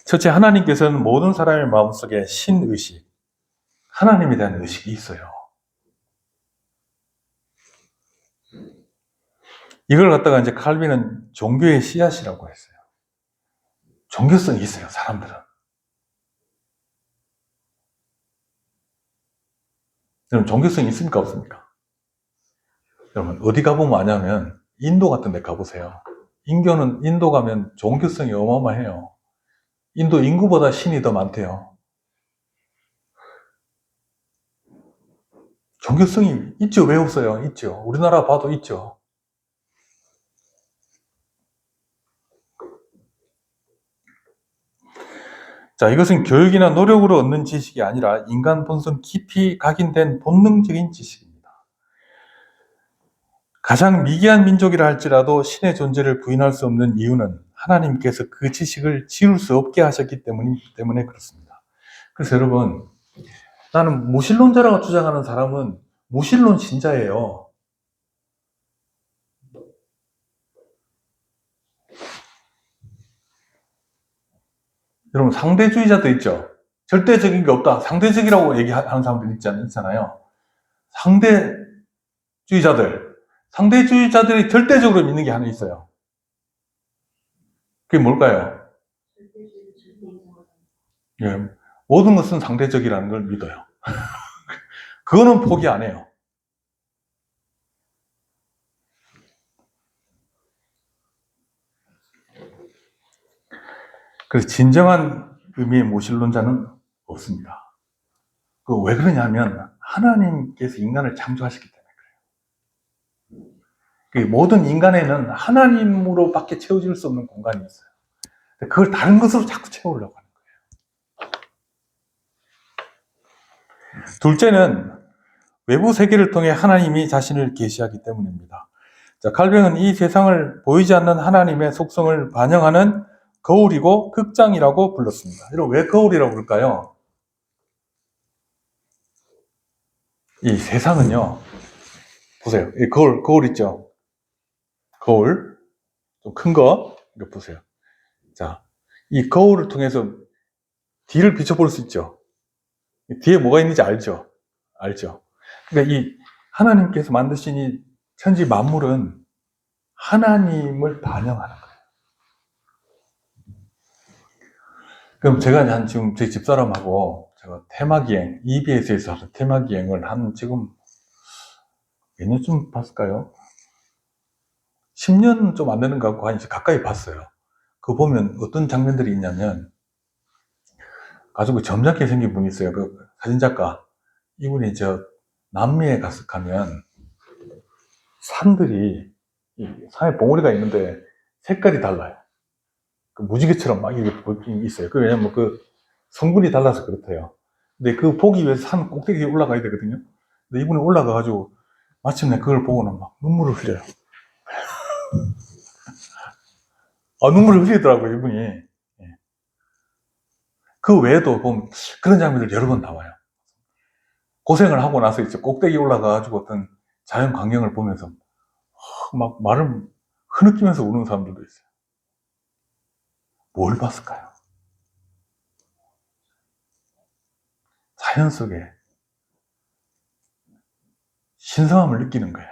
첫째, 하나님께서는 모든 사람의 마음속에 신의식, 하나님에 대한 의식이 있어요. 이걸 갖다가 이제 칼빈은 종교의 씨앗이라고 했어요. 종교성이 있어요, 사람들은. 여러분, 종교성이 있습니까, 없습니까? 여러분, 어디 가보면 아냐면, 인도 같은 데 가보세요. 인도 가면 종교성이 어마어마해요. 인도 인구보다 신이 더 많대요. 종교성이 있죠? 왜 없어요? 있죠. 우리나라 봐도 있죠. 자, 이것은 교육이나 노력으로 얻는 지식이 아니라 인간 본성 깊이 각인된 본능적인 지식입니다. 가장 미개한 민족이라 할지라도 신의 존재를 부인할 수 없는 이유는 하나님께서 그 지식을 지울 수 없게 하셨기 때문에 그렇습니다. 그래서 여러분, 나는 무신론자라고 주장하는 사람은 무신론 신자예요. 여러분, 상대주의자도 있죠. 절대적인 게 없다. 상대적이라고 얘기하는 사람들 있잖아요. 상대주의자들이 절대적으로 믿는 게 하나 있어요. 그게 뭘까요? 예, 모든 것은 상대적이라는 걸 믿어요. 그거는 포기 안 해요. 그래서 진정한 의미의 무신론자는 없습니다. 왜 그러냐면 하나님께서 인간을 창조하셨기 때문에 그래요. 모든 인간에는 하나님으로밖에 채워질 수 없는 공간이 있어요. 그걸 다른 것으로 자꾸 채우려고 하는 거예요. 둘째는 외부 세계를 통해 하나님이 자신을 계시하기 때문입니다. 자, 칼뱅은 이 세상을 보이지 않는 하나님의 속성을 반영하는 거울이고 극장이라고 불렀습니다. 이걸 왜 거울이라고 부를까요? 이 세상은요, 보세요. 이 거울 있죠? 거울. 좀 큰 거. 이거 보세요. 자, 이 거울을 통해서 뒤를 비춰볼 수 있죠? 뒤에 뭐가 있는지 알죠? 알죠? 그러니까 이 하나님께서 만드신 이 천지 만물은 하나님을 반영하는 거예요. 그럼 제가 지금 제 집사람하고 제가 테마기행, EBS에서 하는 테마기행을 지금 몇 년쯤 봤을까요? 10년 좀 안 되는 것 같고 한 가까이 봤어요. 그거 보면 어떤 장면들이 있냐면 아주 점잖게 생긴 분이 있어요. 그 사진작가. 이분이 남미에 가면 산들이, 산에 봉우리가 있는데 색깔이 달라요. 그 무지개처럼 막 이렇게 있어요. 왜냐면 그 성분이 달라서 그렇대요. 근데 그거 보기 위해서 산 꼭대기에 올라가야 되거든요. 근데 이분이 올라가가지고 마침내 그걸 보고는 막 눈물을 흘려요. 눈물을 흘리더라고요, 이분이. 그 외에도 보면 그런 장면들 여러 번 나와요. 고생을 하고 나서 이제 꼭대기 올라가가지고 어떤 자연 광경을 보면서 막 말을 흐느끼면서 우는 사람들도 있어요. 뭘 봤을까요? 자연 속에 신성함을 느끼는 거예요.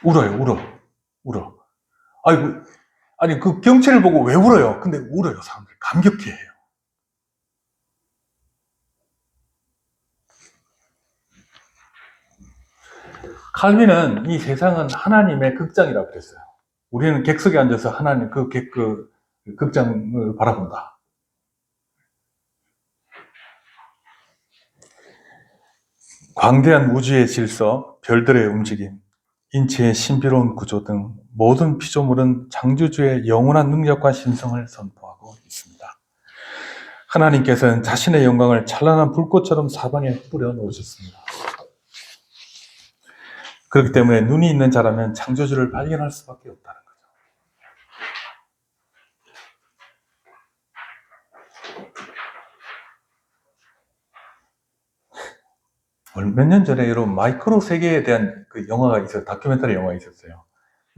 울어. 아니, 그 경치를 보고 왜 울어요? 근데 울어요, 사람들이. 감격해 해요. 칼빈은 이 세상은 하나님의 극장이라고 그랬어요. 우리는 객석에 앉아서 하나님 그 극장을 바라본다. 광대한 우주의 질서, 별들의 움직임, 인체의 신비로운 구조 등 모든 피조물은 창조주의 영원한 능력과 신성을 선포하고 있습니다. 하나님께서는 자신의 영광을 찬란한 불꽃처럼 사방에 뿌려 놓으셨습니다. 그렇기 때문에 눈이 있는 자라면 창조주를 발견할 수밖에 없다는 거죠. 몇 년 전에 여러분 마이크로 세계에 대한 그 영화가 있어요. 다큐멘터리 영화가 있었어요.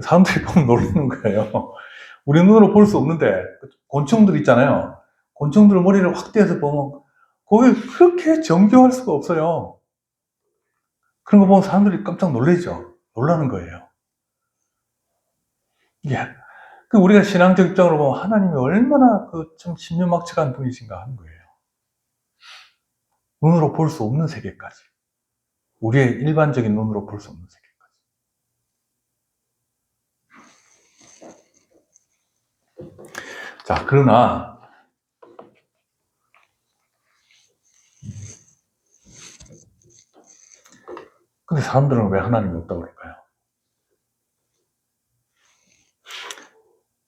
사람들이 보면 놀라는 거예요. 우리 눈으로 볼 수 없는데 곤충들 있잖아요. 곤충들 머리를 확대해서 보면 거기 그렇게 정교할 수가 없어요. 그런 거 보면 사람들이 깜짝 놀라죠. 놀라는 거예요. 이게 우리가 신앙적 입장으로 보면 하나님이 얼마나 참 신묘막측한 분이신가 하는 거예요. 눈으로 볼 수 없는 세계까지. 우리의 일반적인 눈으로 볼 수 없는 세계까지. 자, 그러나 근데 사람들은 왜 하나님이 없다고 그럴까요?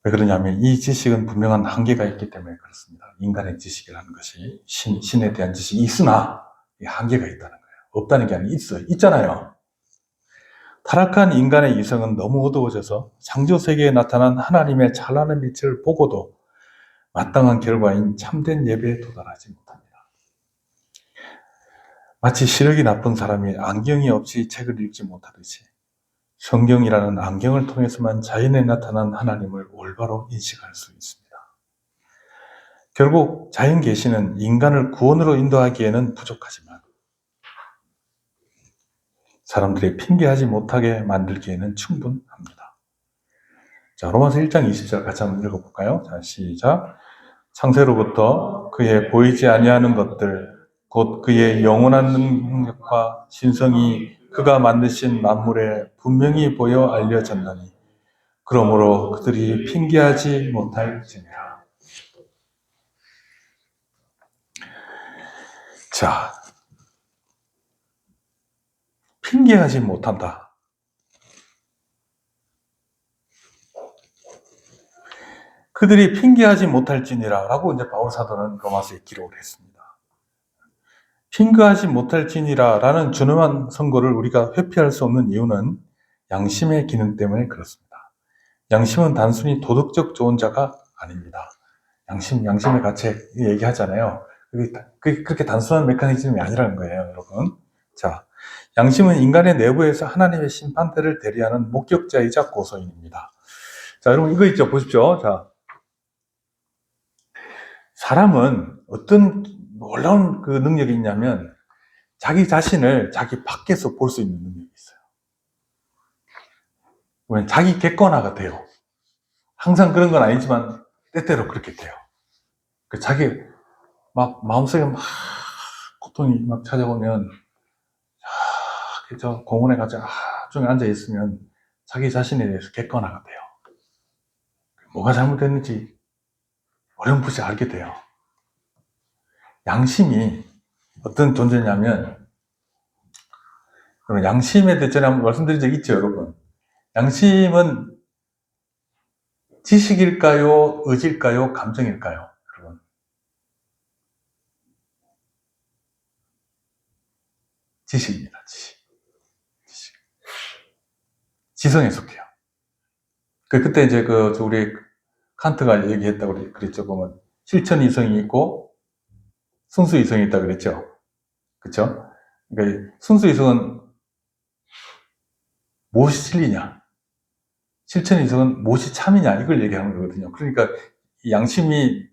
왜 그러냐면 이 지식은 분명한 한계가 있기 때문에 그렇습니다. 인간의 지식이라는 것이 신에 대한 지식이 있으나 한계가 있다는 거예요. 없다는 게 아니라 있잖아요. 타락한 인간의 이성은 너무 어두워져서 창조세계에 나타난 하나님의 찬란한 빛을 보고도 마땅한 결과인 참된 예배에 도달하지 못합니다. 마치 시력이 나쁜 사람이 안경이 없이 책을 읽지 못하듯이 성경이라는 안경을 통해서만 자연에 나타난 하나님을 올바로 인식할 수 있습니다. 결국 자연 계시는 인간을 구원으로 인도하기에는 부족하지만 사람들이 핑계하지 못하게 만들기에는 충분합니다. 자, 로마서 1장 20절 같이 한번 읽어볼까요? 자, 시작. 창세로부터 그의 보이지 아니하는 것들, 곧 그의 영원한 능력과 신성이 그가 만드신 만물에 분명히 보여 알려졌나니 그러므로 그들이 핑계하지 못할지니라. 자, 핑계하지 못한다. 그들이 핑계하지 못할지니라 라고 이제 바울 사도는 로마서에 기록을 했습니다. 핑계하지 못할지니라 라는 준엄한 선고를 우리가 회피할 수 없는 이유는 양심의 기능 때문에 그렇습니다. 양심은 단순히 도덕적 좋은 자가 아닙니다. 양심의 가치 얘기하잖아요. 그렇게 단순한 메커니즘이 아니라는 거예요, 여러분. 자, 양심은 인간의 내부에서 하나님의 심판대를 대리하는 목격자이자 고소인입니다. 자, 여러분 이거 있죠? 보십시오. 자, 사람은 어떤 놀라운 그 능력이 있냐면 자기 자신을 자기 밖에서 볼 수 있는 능력이 있어요. 왜냐면 자기 객관화가 돼요. 항상 그런 건 아니지만 때때로 그렇게 돼요. 자기 막 마음속에 막 고통이 막 찾아오면 저 공원에 가서 종일 앉아 있으면 자기 자신에 대해서 객관화가 돼요. 뭐가 잘못됐는지 어렴풋이 알게 돼요. 양심이 어떤 존재냐면, 양심에 대해 전에 한번 말씀드린 적 있죠, 여러분? 양심은 지식일까요? 의지일까요? 감정일까요? 여러분. 지식입니다, 지식. 지성에 속해요. 그때 이제 우리 칸트가 얘기했다고 그랬죠. 보면 실천 이성이 있고 순수 이성이 있다 그랬죠. 그쵸? 그러니까 순수 이성은 무엇이 진리냐? 실천 이성은 무엇이 참이냐? 이걸 얘기하는 거거든요. 그러니까 이 양심이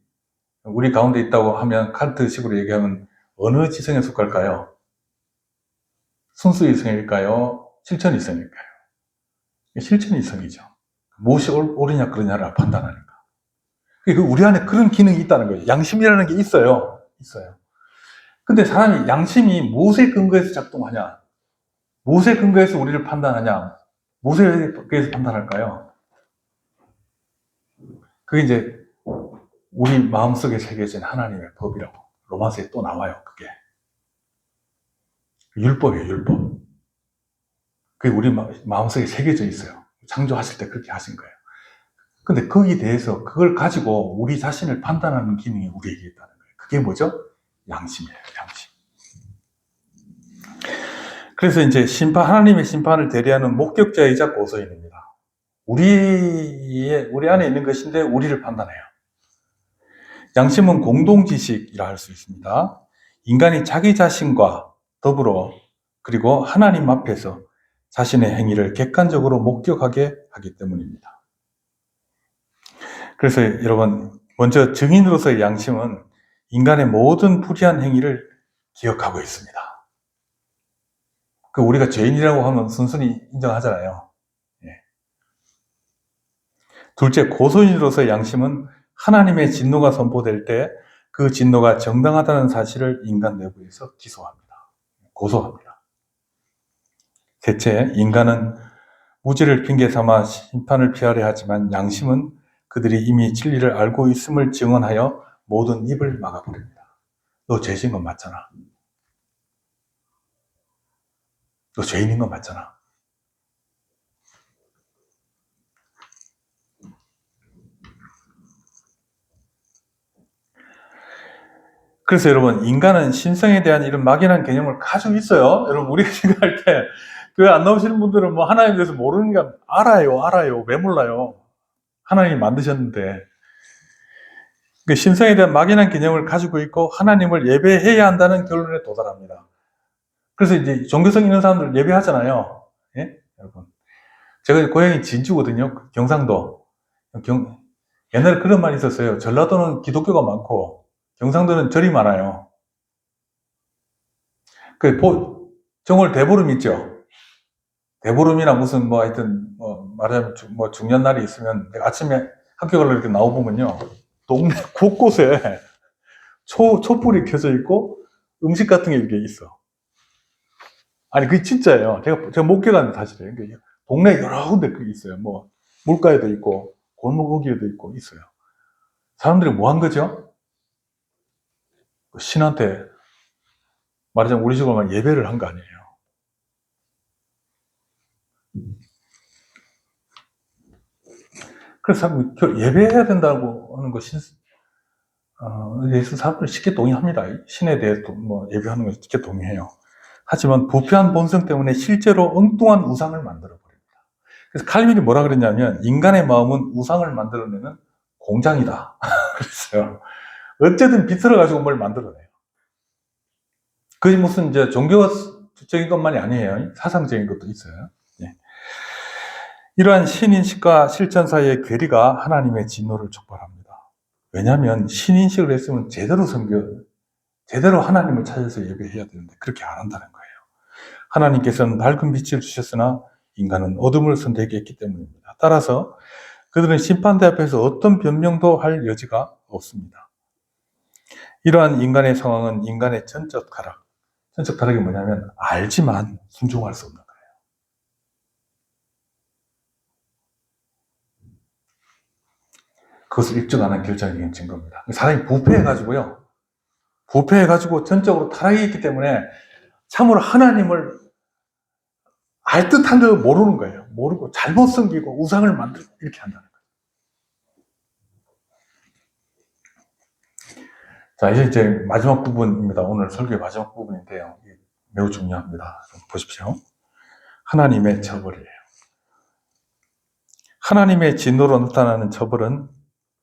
우리 가운데 있다고 하면 칸트식으로 얘기하면 어느 지성에 속할까요? 순수 이성일까요? 실천 이성일까요? 실천 이성이죠. 무엇이 옳으냐 그러냐를 판단하니까. 우리 안에 그런 기능이 있다는 거예요. 양심이라는 게 있어요. 근데 사람이 양심이 무엇에 근거해서 작동하냐? 무엇에 근거해서 우리를 판단하냐? 무엇에 근거해서 판단할까요? 그게 이제 우리 마음속에 새겨진 하나님의 법이라고 로마서에 또 나와요. 그게 율법이에요. 율법. 그게 우리 마음속에 새겨져 있어요. 창조하실 때 그렇게 하신 거예요. 근데 거기에 대해서 그걸 가지고 우리 자신을 판단하는 기능이 우리에게 있다는 거예요. 그게 뭐죠? 양심이에요. 양심. 그래서 이제 하나님의 심판을 대리하는 목격자이자 고소인입니다. 우리 안에 있는 것인데 우리를 판단해요. 양심은 공동지식이라 할 수 있습니다. 인간이 자기 자신과 더불어 그리고 하나님 앞에서 자신의 행위를 객관적으로 목격하게 하기 때문입니다. 그래서 여러분, 먼저 증인으로서의 양심은 인간의 모든 불의한 행위를 기억하고 있습니다. 우리가 죄인이라고 하면 순순히 인정하잖아요. 둘째, 고소인으로서의 양심은 하나님의 진노가 선포될 때 그 진노가 정당하다는 사실을 인간 내부에서 기소합니다. 고소합니다. 셋째, 인간은 무지를 핑계 삼아 심판을 피하려 하지만 양심은 그들이 이미 진리를 알고 있음을 증언하여 모든 입을 막아버립니다. 너 죄진 건 맞잖아. 너 죄인인 건 맞잖아. 그래서 여러분, 인간은 신성에 대한 이런 막연한 개념을 가지고 있어요. 여러분, 우리가 생각할 때 교회 안 나오시는 분들은 뭐 하나님에 대해서 모르는 게 알아요. 왜 몰라요? 하나님이 만드셨는데. 신성에 대한 막연한 개념을 가지고 있고 하나님을 예배해야 한다는 결론에 도달합니다. 그래서 이제 종교성 있는 사람들 예배하잖아요. 예? 여러분. 제가 고향이 진주거든요. 경상도. 옛날에 그런 말이 있었어요. 전라도는 기독교가 많고 경상도는 절이 많아요. 정월 대보름 있죠. 대보름이나 무슨 하여튼 말하자면 중년날이 있으면 내가 아침에 학교 가려고 이렇게 나와보면요, 동네 곳곳에 촛불이 켜져 있고 음식 같은 게 이렇게 있어. 아니 그게 진짜예요. 제가 목격한 사실이에요. 동네 여러 군데 그게 있어요. 물가에도 있고 골목 어귀에도 있고 있어요. 사람들이 뭐 한 거죠? 신한테 말하자면 우리 식으로 말하면 예배를 한 거 아니에요. 그래서 예배해야 된다고 하는 것이 예수 사람들이 쉽게 동의합니다. 신에 대해서 뭐 예배하는 걸 쉽게 동의해요. 하지만 부패한 본성 때문에 실제로 엉뚱한 우상을 만들어 버립니다. 그래서 칼빈이 뭐라 그랬냐면 인간의 마음은 우상을 만들어내는 공장이다. 그랬어요. 어쨌든 비틀어 가지고 뭘 만들어내요. 그게 무슨 이제 종교적인 것만이 아니에요. 사상적인 것도 있어요. 예. 이러한 신인식과 실천 사이의 괴리가 하나님의 진노를 촉발합니다. 왜냐하면 신인식을 했으면 제대로 하나님을 찾아서 예배해야 되는데 그렇게 안 한다는 거예요. 하나님께서는 밝은 빛을 주셨으나 인간은 어둠을 선택했기 때문입니다. 따라서 그들은 심판대 앞에서 어떤 변명도 할 여지가 없습니다. 이러한 인간의 상황은 인간의 전적 타락이 뭐냐면 알지만 순종할 수 없는 거예요. 그것을 입증하는 결정적인 증거입니다. 사람이 부패해가지고 전적으로 타락이 있기 때문에 참으로 하나님을 알 듯한데도 모르는 거예요. 모르고 잘못 섬기고 우상을 만들고 이렇게 한다는 거예요. 자, 이제 마지막 부분입니다. 오늘 설교의 마지막 부분인데요. 매우 중요합니다. 좀 보십시오. 하나님의 처벌이에요. 하나님의 진노로 나타나는 처벌은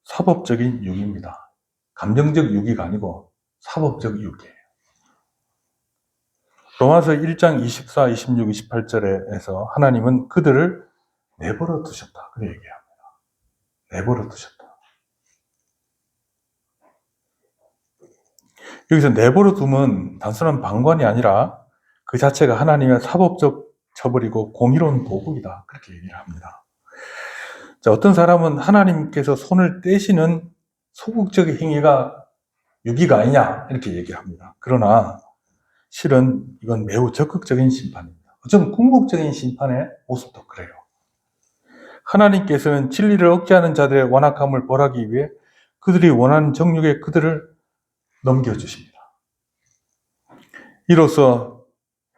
사법적인 유기입니다. 감정적 유기가 아니고 사법적 유기예요. 로마서 1장 24, 26, 28절에서 하나님은 그들을 내버려 두셨다. 그렇게 얘기합니다. 내버려 두셨다. 여기서 내버려 두면 단순한 방관이 아니라 그 자체가 하나님의 사법적 처벌이고 공의로운 도국이다. 그렇게 얘기를 합니다. 자, 어떤 사람은 하나님께서 손을 떼시는 소극적인 행위가 유기가 아니냐 이렇게 얘기를 합니다. 그러나 실은 이건 매우 적극적인 심판입니다. 어쩌면 궁극적인 심판의 모습도 그래요. 하나님께서는 진리를 억제하는 자들의 완악함을 벌하기 위해 그들이 원하는 정욕에 그들을 넘겨주십니다.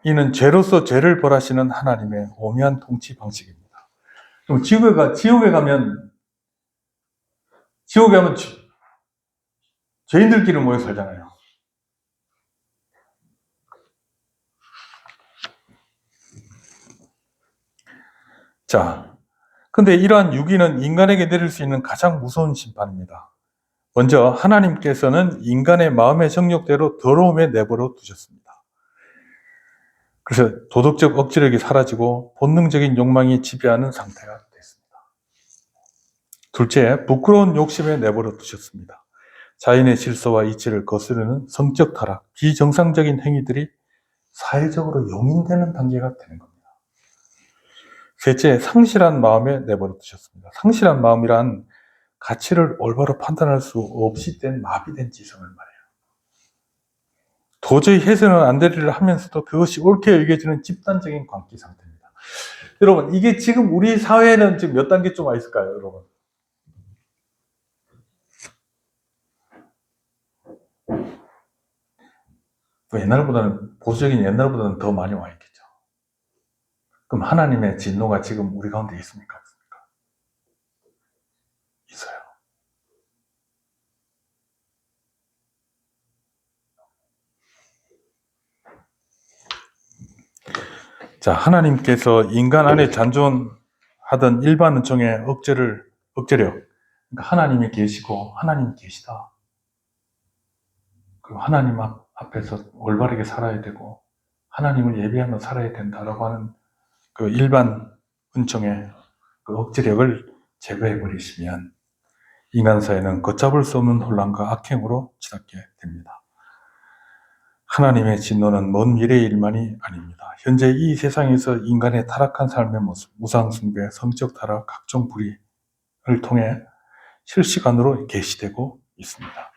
이는 죄로서 죄를 벌하시는 하나님의 오묘한 통치 방식입니다. 그럼 지옥에 가면 죄인들끼리 모여 살잖아요. 자, 근데 이러한 유기는 인간에게 내릴 수 있는 가장 무서운 심판입니다. 먼저 하나님께서는 인간의 마음의 정욕대로 더러움에 내버려 두셨습니다. 그래서 도덕적 억지력이 사라지고 본능적인 욕망이 지배하는 상태가 됐습니다. 둘째, 부끄러운 욕심에 내버려 두셨습니다. 자인의 질서와 이치를 거스르는 성적 타락, 비정상적인 행위들이 사회적으로 용인되는 단계가 되는 겁니다. 셋째, 상실한 마음에 내버려 두셨습니다. 상실한 마음이란 가치를 올바로 판단할 수 없이 된 마비된 지성을 말해요. 도저히 해서는 안 될 일을 하면서도 그것이 옳게 여겨지는 집단적인 광기 상태입니다. 여러분, 이게 지금 우리 사회는 지금 몇 단계쯤 와 있을까요, 여러분? 보수적인 옛날보다는 더 많이 와 있겠죠. 그럼 하나님의 진노가 지금 우리 가운데 있습니까? 없습니까? 있어요. 자, 하나님께서 인간 안에 잔존하던 일반 은총의 억제력, 그러니까 하나님이 계시고 하나님이 계시다. 그리고 하나님 앞에서 올바르게 살아야 되고 하나님을 예배하며 살아야 된다라고 하는 그 일반 은총의 그 억제력을 제거해 버리시면 인간 사회는 걷잡을 수 없는 혼란과 악행으로 치닫게 됩니다. 하나님의 진노는 먼 미래의 일만이 아닙니다. 현재 이 세상에서 인간의 타락한 삶의 모습, 우상숭배, 성적 타락, 각종 불의를 통해 실시간으로 계시되고 있습니다.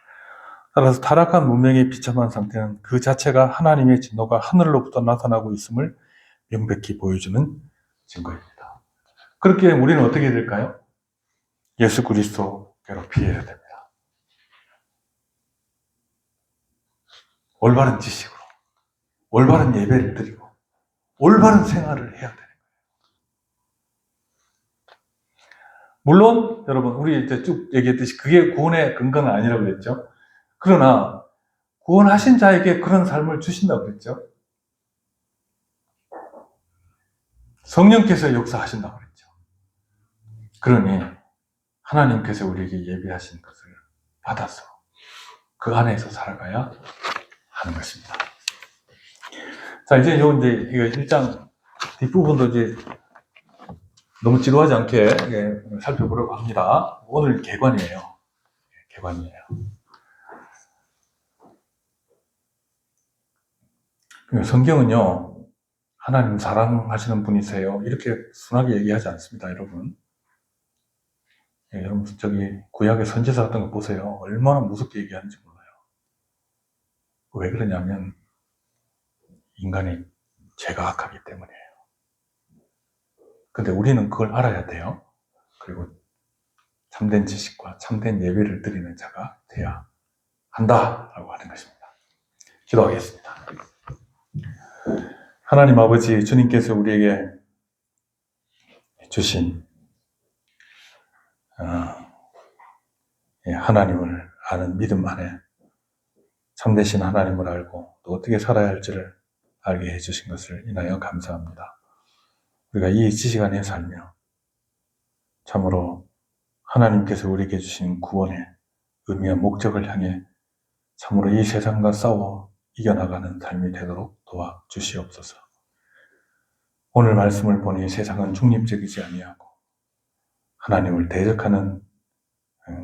따라서 타락한 문명의 비참한 상태는 그 자체가 하나님의 진노가 하늘로부터 나타나고 있음을 명백히 보여주는 증거입니다. 그렇게 우리는 어떻게 해야 될까요? 예수 그리스도께로 피해야 됩니다. 올바른 지식으로, 올바른 예배를 드리고, 올바른 생활을 해야 되는 거예요. 물론 여러분, 우리 이제 쭉 얘기했듯이 그게 구원의 근거는 아니라고 그랬죠. 그러나 구원하신 자에게 그런 삶을 주신다고 그랬죠. 성령께서 역사하신다고 그랬죠. 그러니 하나님께서 우리에게 예비하신 것을 받아서 그 안에서 살아가야 하는 것입니다. 자, 이제 이거 1장 뒷부분도 이제 너무 지루하지 않게 살펴보려고 합니다. 오늘 개관이에요. 개관이에요. 성경은요, 하나님 사랑하시는 분이세요. 이렇게 순하게 얘기하지 않습니다, 여러분. 여러분, 구약의 선지자 같은 거 보세요. 얼마나 무섭게 얘기하는지 몰라요. 왜 그러냐면, 인간이 죄가 악하기 때문이에요. 근데 우리는 그걸 알아야 돼요. 그리고 참된 지식과 참된 예배를 드리는 자가 돼야 한다라고 하는 것입니다. 기도하겠습니다. 하나님 아버지, 주님께서 우리에게 주신 하나님을 아는 믿음 안에 참되신 하나님을 알고 또 어떻게 살아야 할지를 알게 해주신 것을 인하여 감사합니다. 우리가 이 지식 안에 살며 참으로 하나님께서 우리에게 주신 구원의 의미와 목적을 향해 참으로 이 세상과 싸워 이겨나가는 삶이 되도록 도와주시옵소서. 오늘 말씀을 보니 세상은 중립적이지 아니하고 하나님을 대적하는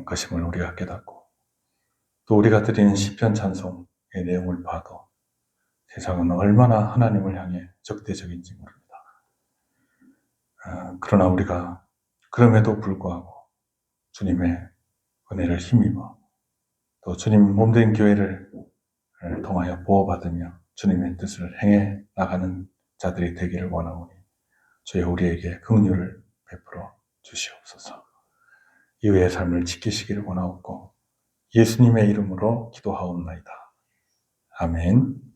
것임을 우리가 깨닫고 또 우리가 드리는 시편 찬송의 내용을 봐도 세상은 얼마나 하나님을 향해 적대적인지 모릅니다. 그러나 우리가 그럼에도 불구하고 주님의 은혜를 힘입어 또 주님 몸된 교회를 통하여 보호받으며 주님의 뜻을 행해 나가는 자들이 되기를 원하오니 주여 우리에게 긍휼을 베풀어 주시옵소서. 이후의 삶을 지키시기를 원하옵고 예수님의 이름으로 기도하옵나이다. 아멘.